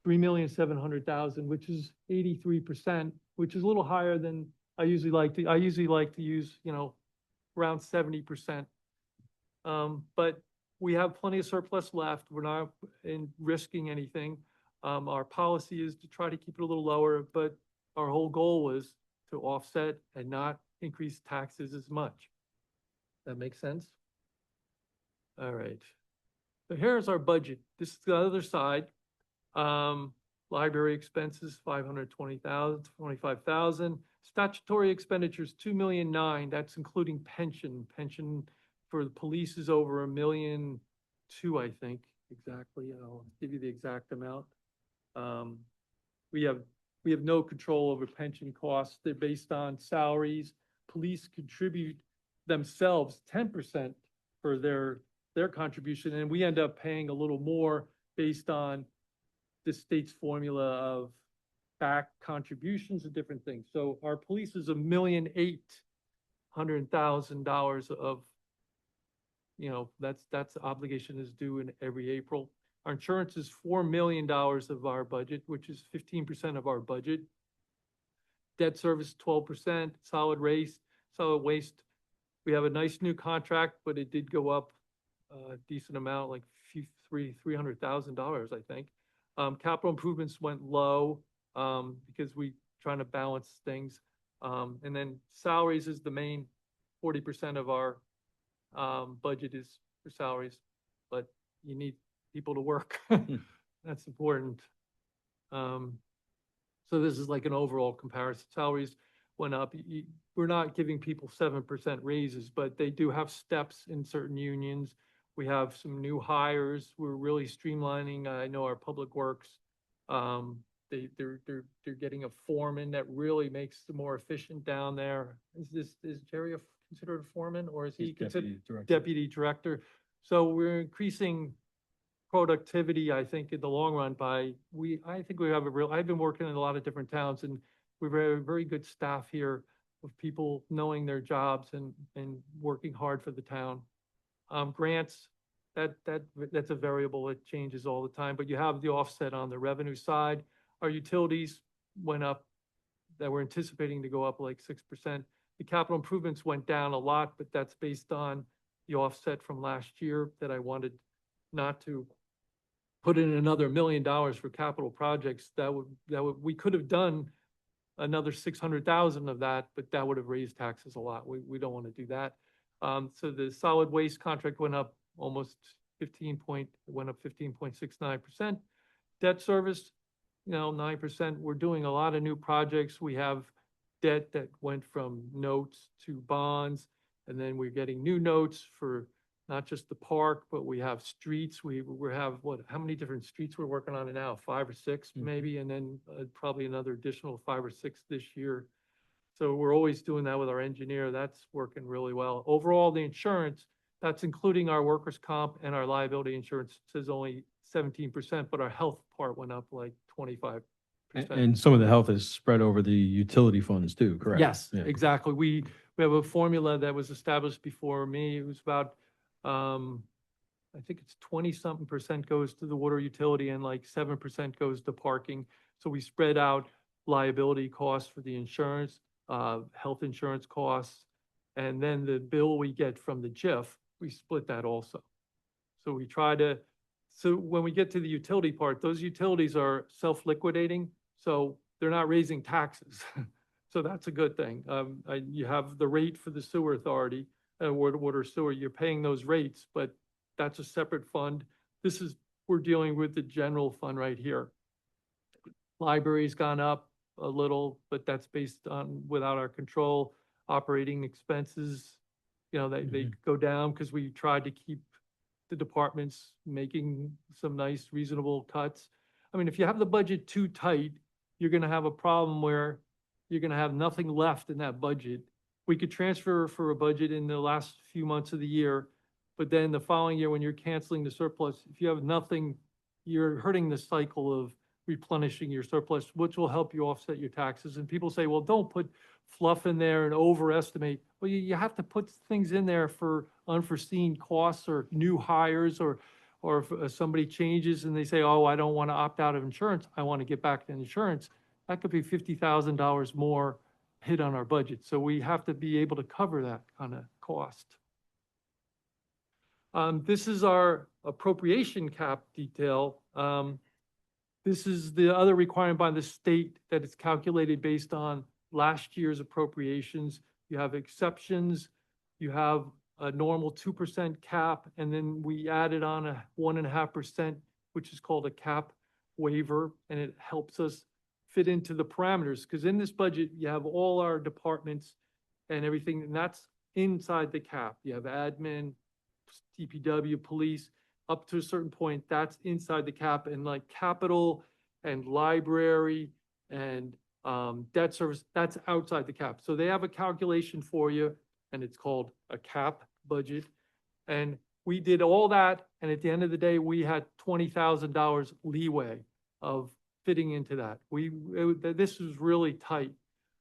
$3,700,000, which is 83%, which is a little higher than I usually like to use, around 70%. But we have plenty of surplus left. We're not risking anything. Our policy is to try to keep it a little lower, but our whole goal was to offset and not increase taxes as much. That makes sense? All right. So here's our budget. This is the other side. Library expenses, $525,000. Statutory expenditures, $2,000,009. That's including pension. Pension for the police is over $1.2 million, I think, exactly. I'll give you the exact amount. We have no control over pension costs. They're based on salaries. Police contribute themselves 10% for their contribution, and we end up paying a little more based on the state's formula of back contributions and different things. So our police is $1,800,000 of, that's obligation is due in every April. Our insurance is $4 million of our budget, which is 15% of our budget. Debt service, 12%. Solid waste, we have a nice new contract, but it did go up a decent amount, like $300,000, I think. Capital improvements went low because we trying to balance things. And then salaries is the main 40% of our budget is for salaries, but you need people to work. That's important. So this is like an overall comparison. Salaries went up. We're not giving people 7% raises, but they do have steps in certain unions. We have some new hires. We're really streamlining. I know our public works. They're getting a foreman that really makes it more efficient down there. Is Jerry considered a foreman, or is he considered deputy director? So we're increasing productivity, I think, in the long run I think we have I've been working in a lot of different towns, and we have a very good staff here of people knowing their jobs and working hard for the town. Grants, that's a variable. It changes all the time, but you have the offset on the revenue side. Our utilities went up, that we're anticipating to go up like 6%. The capital improvements went down a lot, but that's based on the offset from last year that I wanted not to put in another $1 million for capital projects, we could have done another 600,000 of that, but that would have raised taxes a lot. We don't want to do that. So the solid waste contract went up almost 15.69%. Debt service, 9%. We're doing a lot of new projects. We have debt that went from notes to bonds, and then we're getting new notes for not just the park, but we have streets. We have how many different streets we're working on now? 5 or 6 maybe, and then probably another additional 5 or 6 this year. So we're always doing that with our engineer. That's working really well. Overall, the insurance, that's including our workers' comp and our liability insurance, says only 17%, but our health part went up like 25%. And some of the health is spread over the utility funds too, correct? Yes, Yeah. exactly. We have a formula that was established before me. It was about, I think it's 20-something% goes to the water utility and like 7% goes to parking. So we spread out liability costs for the insurance, health insurance costs, and then the bill we get from the JIF, we split that also. So we try to, so when we get to the utility part, those utilities are self-liquidating, so they're not raising taxes. So that's a good thing. You have the rate for the sewer authority, water sewer, you're paying those rates, but that's a separate fund. We're dealing with the general fund right here. Library's gone up a little, but that's based on, without our control. Operating expenses, they go down because we tried to keep the departments making some nice reasonable cuts. I mean, if you have the budget too tight, you're gonna have a problem where you're gonna have nothing left in that budget. We could transfer for a budget in the last few months of the year, but then the following year, when you're canceling the surplus, if you have nothing, you're hurting the cycle of replenishing your surplus, which will help you offset your taxes. And people say, well, don't put fluff in there and overestimate. Well, you have to put things in there for unforeseen costs or new hires, or if somebody changes and they say, oh, I don't want to opt out of insurance, I want to get back to insurance. That could be $50,000 more hit on our budget. So we have to be able to cover that kind of cost. This is our appropriation cap detail. This is the other requirement by the state that it's calculated based on last year's appropriations. You have exceptions, you have a normal 2% cap, and then we added on a 1.5%, which is called a cap waiver, and it helps us fit into the parameters. Because in this budget, you have all our departments and everything, and that's inside the cap. You have admin, DPW, police, up to a certain point, that's inside the cap, and like capital and library and debt service, that's outside the cap. So they have a calculation for you, and it's called a cap budget. And we did all that, and at the end of the day, we had $20,000 leeway of fitting into that. This was really tight.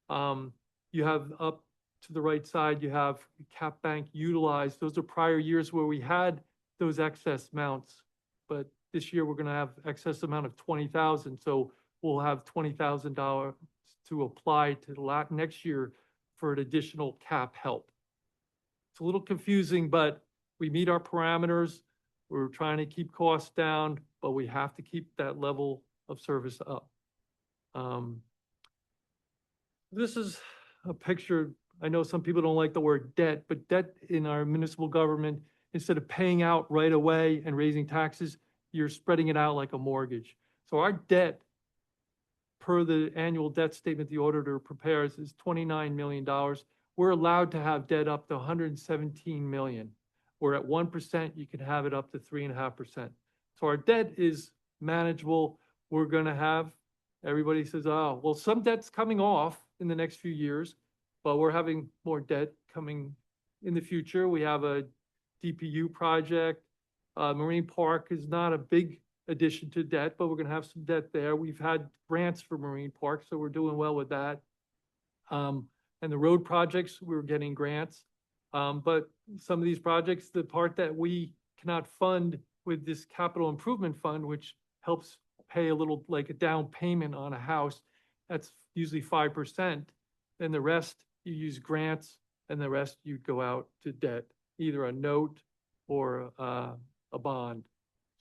You have up to the right side, you have cap bank utilized. Those are prior years where we had those excess amounts, but this year we're going to have excess amount of 20,000. So we'll have $20,000 to apply to the next year for an additional cap help. It's a little confusing, but we meet our parameters. We're trying to keep costs down, but we have to keep that level of service up. This is a picture. I know some people don't like the word debt, but debt in our municipal government, instead of paying out right away and raising taxes, you're spreading it out like a mortgage. So our debt, per the annual debt statement the auditor prepares, is $29 million. We're allowed to have debt up to $117 million. Where at 1%, you can have it up to 3.5%. So our debt is manageable. We're gonna have, everybody says, oh, well, some debt's coming off in the next few years, but we're having more debt coming in the future. We have a DPU project. Marine Park is not a big addition to debt, but we're going to have some debt there. We've had grants for Marine Park, so we're doing well with that. And the road projects, we're getting grants. But some of these projects, the part that we cannot fund with this capital improvement fund, which helps pay a little, like a down payment on a house, that's usually 5%. Then the rest, you use grants, and the rest you go out to debt, either a note or a bond.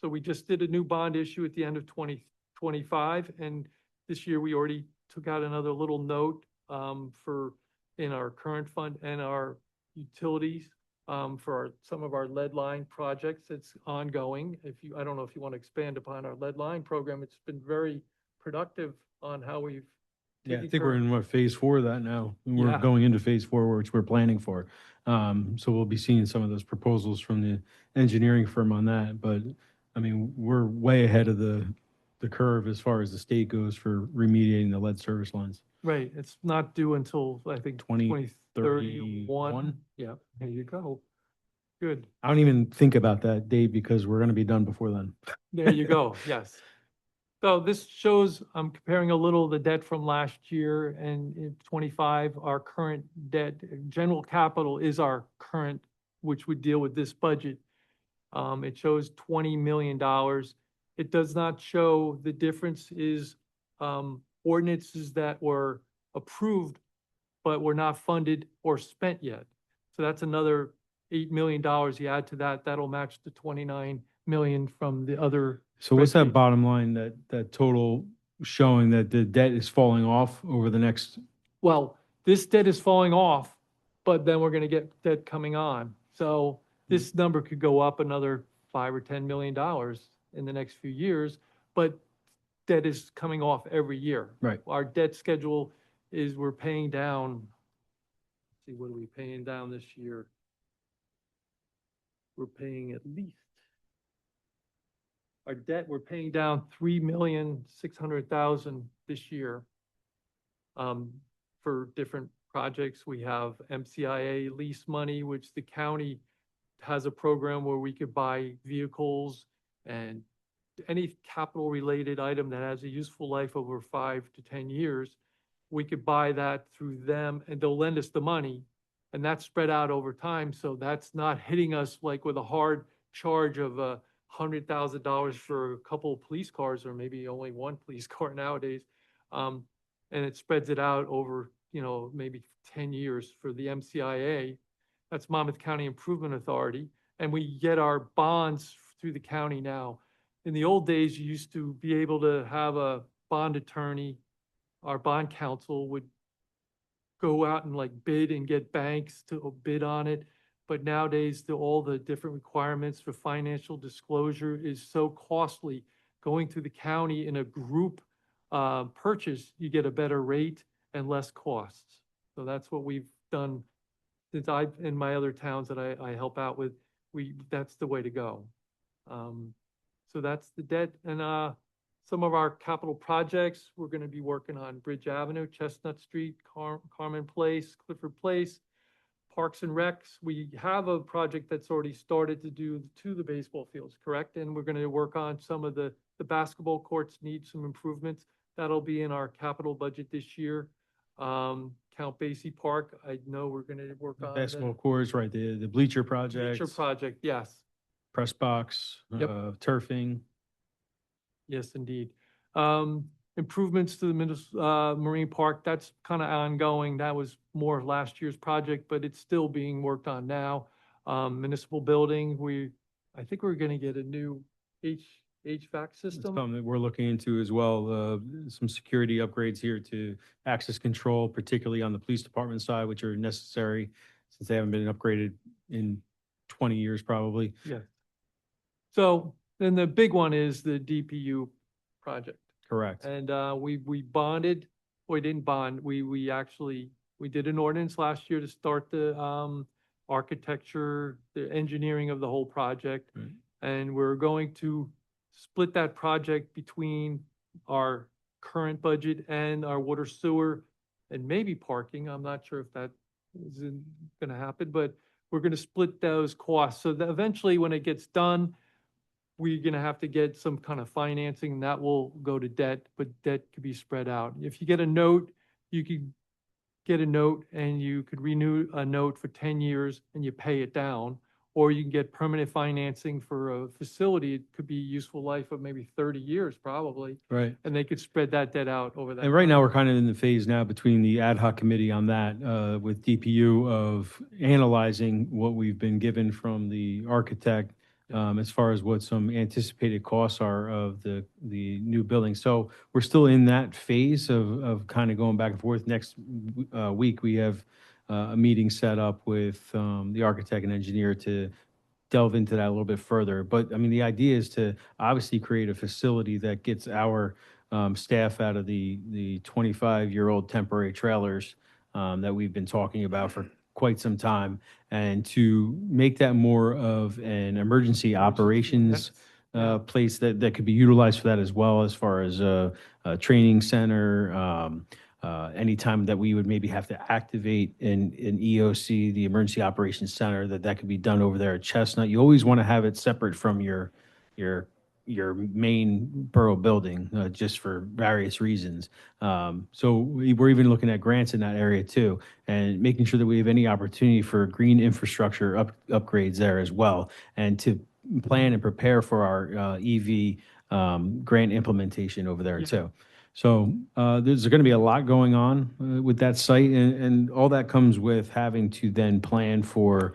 So we just did a new bond issue at the end of 2025, and this year we already took out another little note for, in our current fund and our utilities, for some of our lead line projects. It's ongoing. I don't know if you want to expand upon our lead line program. It's been very productive on how we've. Yeah, I taken think care we're of- in what, phase 4 of that now. We're Yeah. going into phase 4, which we're planning for. So we'll be seeing some of those proposals from the engineering firm on that. But I mean, we're way ahead of the curve as far as the state goes for remediating the lead service lines. Right, it's not due until, I think, 2031. 2031? Yeah, there you go. Good. I don't even think about that date because we're going to be done before then. There you go, yes. So this shows, I'm comparing a little the debt from last year and in 25, our current debt, general capital is our current, which would deal with this budget. It shows $20 million. It does not show, the difference is ordinances that were approved but were not funded or spent yet. So that's another $8 million you add to that, that'll match the 29 million from the other. So what's that spreadsheet. bottom line, that total showing that the debt is falling off over the next, Well, this debt is falling off, but then we're gonna get debt coming on. So this number could go up another $5 or $10 million in the next few years, but debt is coming off every year. Right. Our debt schedule is, we're paying down, let's see, what are we paying down this year? We're paying at least, our debt, we're paying down 3,600,000 this year. For different projects, we have MCIA lease money, which the county has a program where we could buy vehicles and any capital related item that has a useful life over 5 to 10 years. We could buy that through them and they'll lend us the money, and that's spread out over time. So that's not hitting us like with a hard charge of $100,000 for a couple of police cars, or maybe only one police car nowadays. And it spreads it out over, maybe 10 years for the MCIA. That's Monmouth County Improvement Authority. And we get our bonds through the county now. In the old days, you used to be able to have a bond attorney. Our bond counsel would go out and like bid and get banks to bid on it. But nowadays, all the different requirements for financial disclosure is so costly. Going through the county in a group purchase, you get a better rate and less costs. So that's what we've done since in my other towns that I help out with, that's the way to go. So that's the debt. And some of our capital projects, we're gonna be working on Bridge Avenue, Chestnut Street, Carmen Place, Clifford Place, Parks and Recs. We have a project that's already started to do to the baseball fields, correct? And we're gonna work on some of the basketball courts need some improvements. That'll be in our capital budget this year. Count Basie Park, I know we're gonna work on. basketball courts, right, the bleacher project, Future project, yes, press box, Yep. turfing. yes, indeed. Improvements to the Marine Park, that's kind of ongoing. That was more of last year's project, but it's still being worked on now. Municipal building, I think we're gonna get a new HVAC It's system. something that we're looking into as well, some security upgrades here to access control, particularly on the police department side, which are necessary since they haven't been upgraded in 20 years probably. Yeah. So then the big one is the DPU project. Correct. And we bonded, we didn't bond, we actually, we did an ordinance last year to start the architecture, the engineering of the whole project. Right. And we're going to split that project between our current budget and our water sewer and maybe parking. I'm not sure if that is gonna happen, but we're gonna split those costs. So that eventually when it gets done, we're gonna have to get some kind of financing, and that will go to debt, but debt could be spread out. If you get a note, you could get a note and you could renew a note for 10 years and you pay it down. Or you can get permanent financing for a facility. It could be useful life of maybe 30 years probably. Right. And they could spread that debt out over that. And right time. now, we're kind of in the phase now between the ad hoc committee on that, with DPU of analyzing what we've been given from the architect, as far as what some anticipated costs are of the new building. So we're still in that phase of kind of going back and forth. Next week, we have a meeting set up with the architect and engineer to delve into that a little bit further. But I mean, the idea is to obviously create a facility that gets our staff out of the 25-year-old temporary trailers that we've been talking about for quite some time, and to make that more of an emergency operations Yeah. place that could be utilized for that, as well as far as a training center. Anytime that we would maybe have to activate an EOC, the Emergency Operations Center, that could be done over there at Chestnut. You always want to have it separate from your your main borough building, just for various reasons. So we're even looking at grants in that area too, and making sure that we have any opportunity for green infrastructure upgrades there as well, and to plan and prepare for our EV grant implementation over there Yeah. too. So there's going to be a lot going on with that site, and all that comes with having to then plan for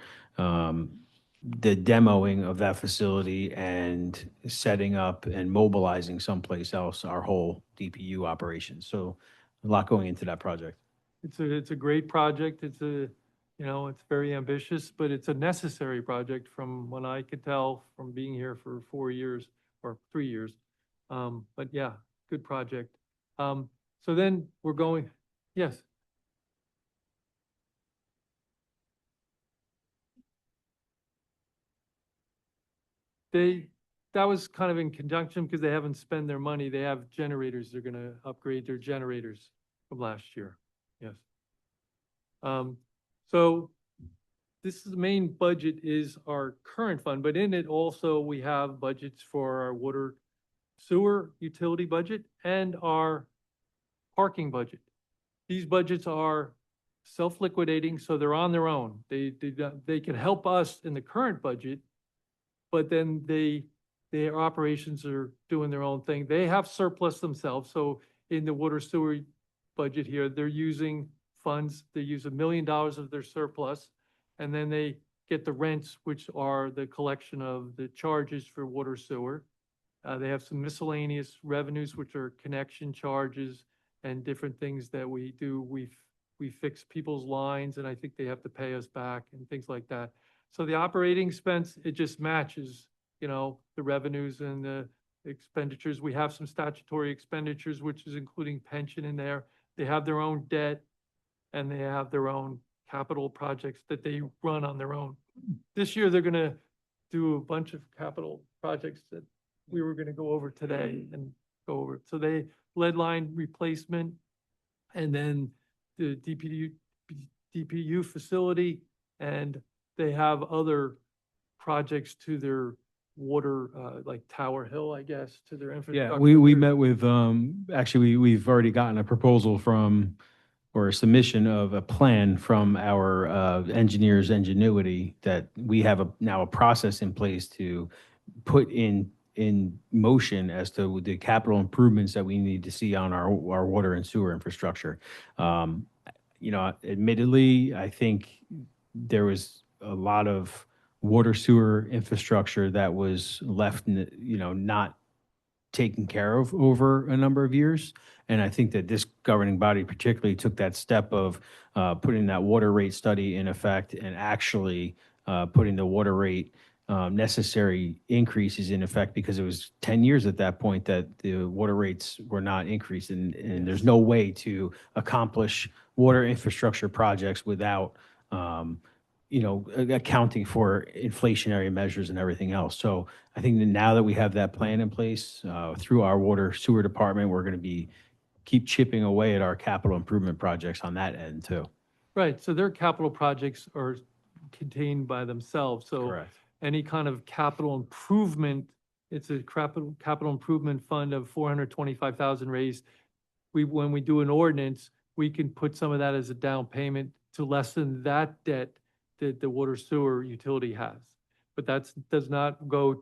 the demoing of that facility and setting up and mobilizing someplace else our whole DPU operation. So a lot going into that project. It's a great project. It's very ambitious, but it's a necessary project from what I could tell from being here for 4 years or 3 years. But yeah, good project. So then we're going, yes. That was kind of in conjunction because they haven't spent their money. They have generators. They're gonna upgrade their generators from last year. Yes. So this is the main budget is our current fund, but in it also we have budgets for our water sewer utility budget and our parking budget. These budgets are self-liquidating, so they're on their own. They can help us in the current budget, but then their operations are doing their own thing. They have surplus themselves. So in the water sewer budget here, they're using funds. They use $1 million of their surplus, and then they get the rents, which are the collection of the charges for water sewer. They have some miscellaneous revenues, which are connection charges and different things that we do. We fix people's lines, and I think they have to pay us back and things like that. So the operating expense, it just matches, the revenues and the expenditures. We have some statutory expenditures, which is including pension in there. They have their own debt, and they have their own capital projects that they run on their own. This year, they're gonna do a bunch of capital projects that we were gonna go over today and go over. So they lead line replacement, and then the DPU facility, and they have other projects to their water, like Tower Hill, I guess, to their infrastructure. Yeah, we met with, actually, we've already gotten a proposal from, or a submission of a plan from our engineers, Ingenuity, that we have now a process in place to put in motion as to the capital improvements that we need to see on our water and sewer infrastructure. Admittedly, I think there was a lot of water sewer infrastructure that was left, not taken care of over a number of years. And I think that this governing body particularly took that step of putting that water rate study in effect, and actually putting the water rate necessary increases in effect, because it was 10 years at that point that the water rates were not increased. And there's no way to accomplish water infrastructure projects without accounting for inflationary measures and everything else. So I think that now that we have that plan in place through our water sewer department, we're going to keep chipping away at our capital improvement projects on that end too. Right, so their capital projects are contained by themselves. So Correct. any kind of capital improvement, it's a capital improvement fund of 425,000 raised. When we do an ordinance, we can put some of that as a down payment to lessen that debt that the water sewer utility has. But that does not go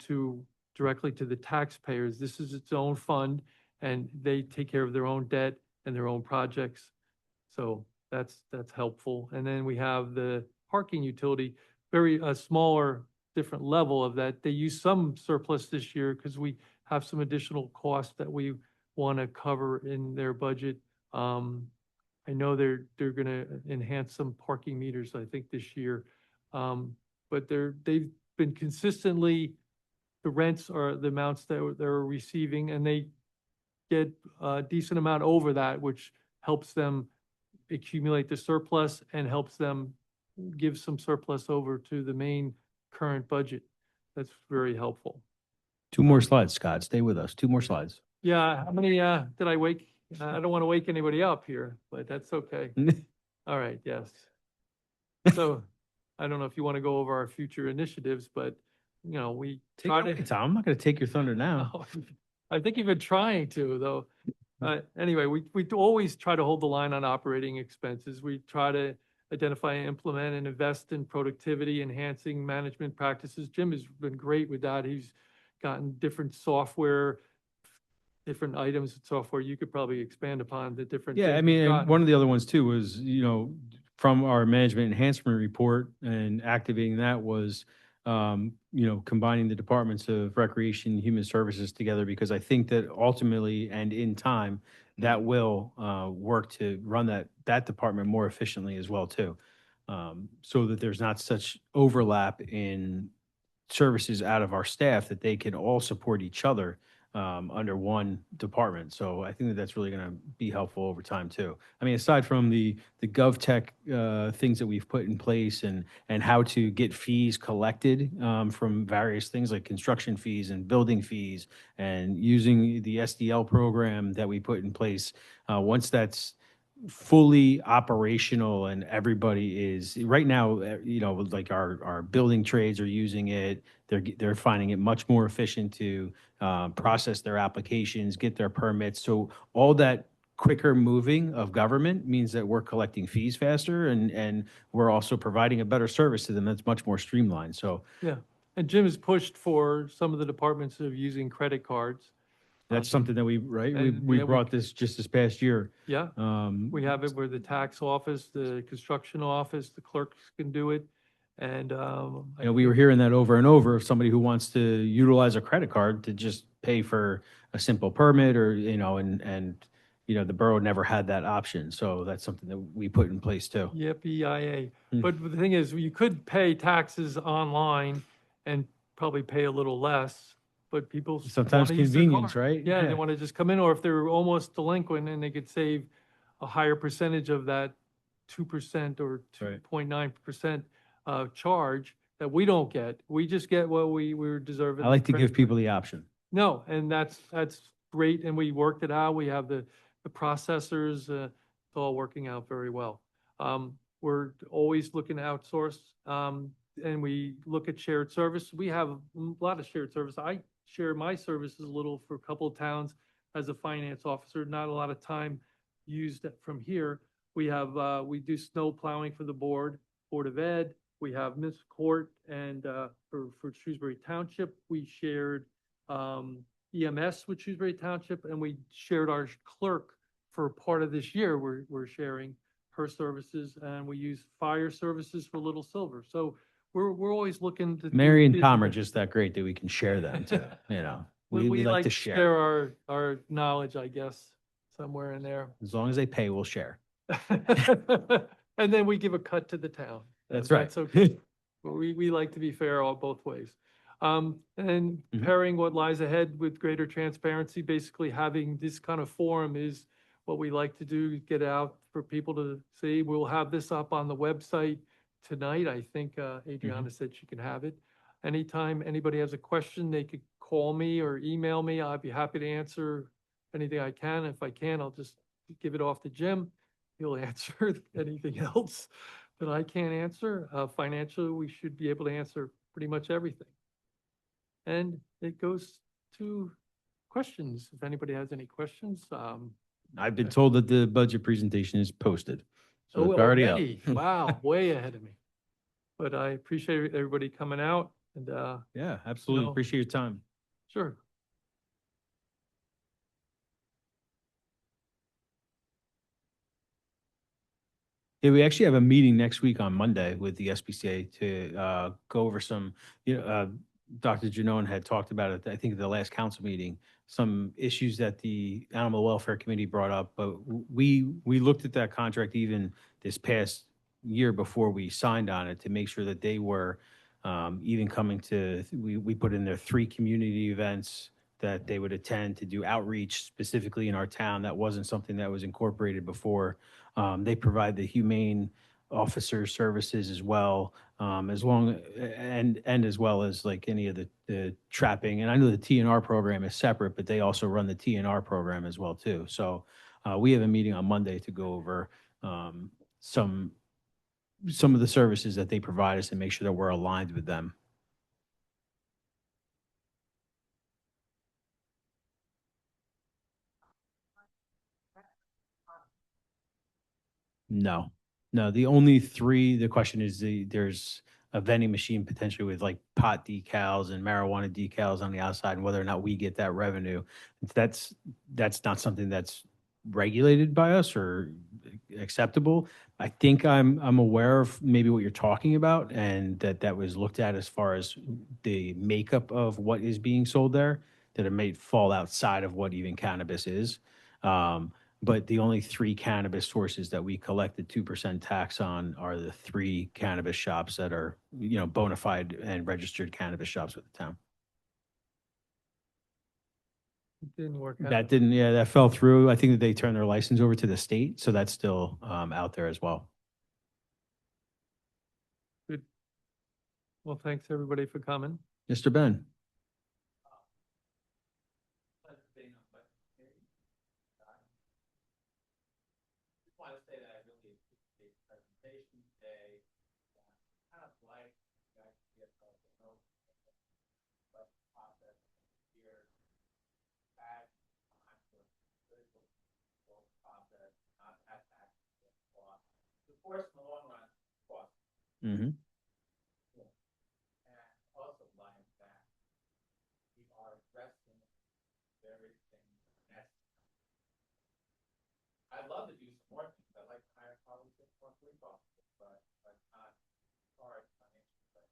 directly to the taxpayers. This is its own fund, and they take care of their own debt and their own projects. So that's helpful. And then we have the parking utility, very smaller different level of that. They use some surplus this year because we have some additional costs that we want to cover in their budget. I know they're gonna enhance some parking meters, I think, this year. But they've been consistently, the rents are the amounts that they're receiving, and they get a decent amount over that, which helps them accumulate the surplus and helps them give some surplus over to the main current budget. That's very helpful. 2 more slides, Scott. Stay with us. 2 more slides. Yeah, how many, did I wake? I don't want to wake anybody up here, but that's okay. All right, yes. So I don't know if you want to go over our future initiatives, but, you know, we Take try it away, to. Tom. I'm not going to take your thunder now. Oh, I think you've been trying to, though. Anyway, we always try to hold the line on operating expenses. We try to identify, implement, and invest in productivity, enhancing management practices. Jim has been great with that. He's gotten different software, different items of software. You could probably expand upon the different. Yeah, things I he's mean, and gotten. one of the other ones too was, from our management enhancement report and activating that was, combining the departments of recreation, and human services together, because I think that ultimately and in time, that will work to run that department more efficiently as well too. So that there's not such overlap in services out of our staff, that they can all support each other under one department. So I think that that's really going to be helpful over time too. I mean, aside from the GovTech things that we've put in place, and how to get fees collected from various things like construction fees and building fees, and using the SDL program that we put in place, once that's fully operational and everybody is right now, like our building trades are using it. They're finding it much more efficient to process their applications, get their permits. So all that quicker moving of government means that we're collecting fees faster, and we're also providing a better service to them that's much more streamlined. So Yeah, and Jim has pushed for some of the departments of using credit cards. that's something that we and, we yeah, we- brought this just this past year. Yeah, we have it where the tax office, the construction office, the clerks can do it. And, We were hearing that over and over, of somebody who wants to utilize a credit card to just pay for a simple permit, or, the borough never had that option. So that's something that we put in place too. Yep, EIA. Hmm. But the thing is, you could pay taxes online and probably pay a little less, but people Sometimes wanna use their convenience, card. right? Yeah, they Yeah. want to just come in, or if they're almost delinquent and they could save a higher percentage of that 2% or Right. 2.9% charge that we don't get. We just get what we're deserving. I like to credit give people the option. No, and that's great, and we worked it out. We have the processors, it's all working out very well. We're always looking to outsource, and we look at shared service. We have a lot of shared service. I share my services a little for a couple of towns as a finance officer, not a lot of time used from here. We have, we do snow plowing for the Board of Ed. We have Miss Court, and for Shrewsbury Township, we shared EMS with Shrewsbury Township, and we shared our clerk for part of this year. We're sharing her services, and we use fire services for Little Silver. So we're always looking to. Mary and Tom are just that great that we can share them too, We like to share. Our knowledge, I guess, somewhere in there. As long as they pay, we'll share. And then we give a cut to the town. That's right. That's okay. But we like to be fair all both ways. And Mhm. pairing what lies ahead with greater transparency, basically having this kind of forum is what we like to do, get out for people to see. We'll have this up on the website tonight. I think Adriana said she can have it. Anytime anybody has a question, they could call me or email me. I'd be happy to answer anything I can. If I can, I'll just give it off to Jim. He'll answer anything else that I can't answer. Financially, we should be able to answer pretty much everything. And it goes to questions. If anybody has any questions, I've been told that the budget presentation is posted. So oh, it's already up. already? Wow, way ahead of me. But I appreciate everybody coming out, and Yeah, absolutely. No. Appreciate your time. sure. Yeah, we actually have a meeting next week on Monday with the SPCA to go over some, Dr. Janone had talked about it, I think, at the last council meeting, some issues that the Animal Welfare Committee brought up, but we looked at that contract even this past year before we signed on it to make sure that they were even coming to, we put in there 3 community events that they would attend to do outreach specifically in our town. That wasn't something that was incorporated before. They provide the humane officer services as well, as long and as well as like any of the trapping. And I know the TNR program is separate, but they also run the TNR program as well too. So we have a meeting on Monday to go over some some of the services that they provide us and make sure that we're aligned with them. No, no. The only 3, the question is there's a vending machine potentially with like pot decals and marijuana decals on the outside, and whether or not we get that revenue. That's that's not something that's regulated by us or acceptable. I think I'm aware of maybe what you're talking about, and that was looked at as far as the makeup of what is being sold there, that it may fall outside of what even cannabis is. Um, but the only 3 cannabis sources that we collected 2% tax on are the 3 cannabis shops that are, bona fide and registered cannabis shops with the town. It didn't work out. That didn't, yeah, that fell through. I think that they turned their license over to the state, so that's still out there as well. Good. Well, thanks everybody for coming. Mr. Ben? Just want to say that I really appreciate the presentation today. Kind of like you guys get the process here. Bad time for political process, not that cost. Of course, in the long run, cost. Mm-hmm. And also like that we are addressing various things necessary. I'd love to do some more things. I'd like to hire probably 6 more police officers, but not hard financially. But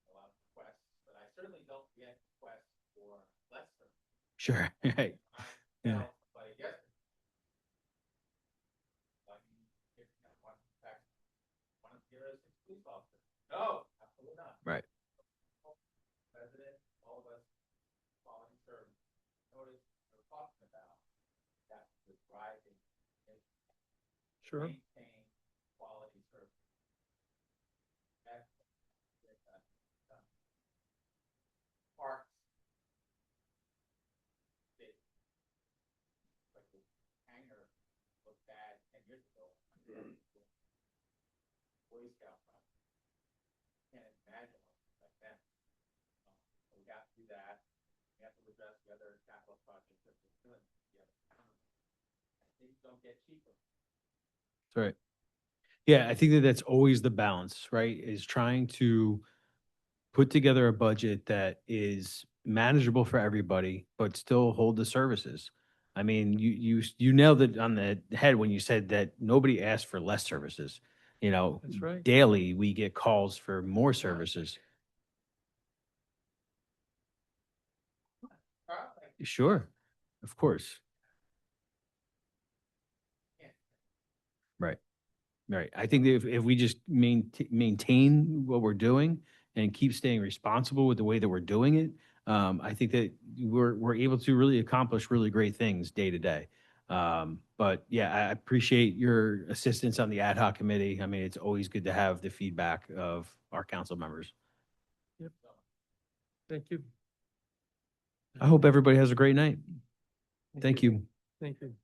a lot of requests, but I certainly don't get requests for less service. Sure. Right. Yeah. But I guess like if you want to fact, want to get rid of 6 police officers. No, absolutely not. Right. President, all of us, quality service. Notice we're talking about that the driving Sure. maintain quality service. That's parks. Like the hangar looked bad 10 years ago. Boy Scout project. Can't imagine like that. We got to do that. We have to address the other capital projects that we're doing. Things don't get cheaper. That's right. Yeah, I think that that's always the balance, right? Is trying to put together a budget that is manageable for everybody, but still hold the services. I mean, you nailed it on the head when you said that nobody asked for less services. That's right. Daily we get calls for more services. Sure, of course. Right. Right. I think that if we just maintain what we're doing and keep staying responsible with the way that we're doing it, I think that we're able to really accomplish really great things day to day. But yeah, I appreciate your assistance on the ad hoc committee. I mean, it's always good to have the feedback of our council members. Yep. Thank you. I hope everybody has a great night. Thank you. Thank you.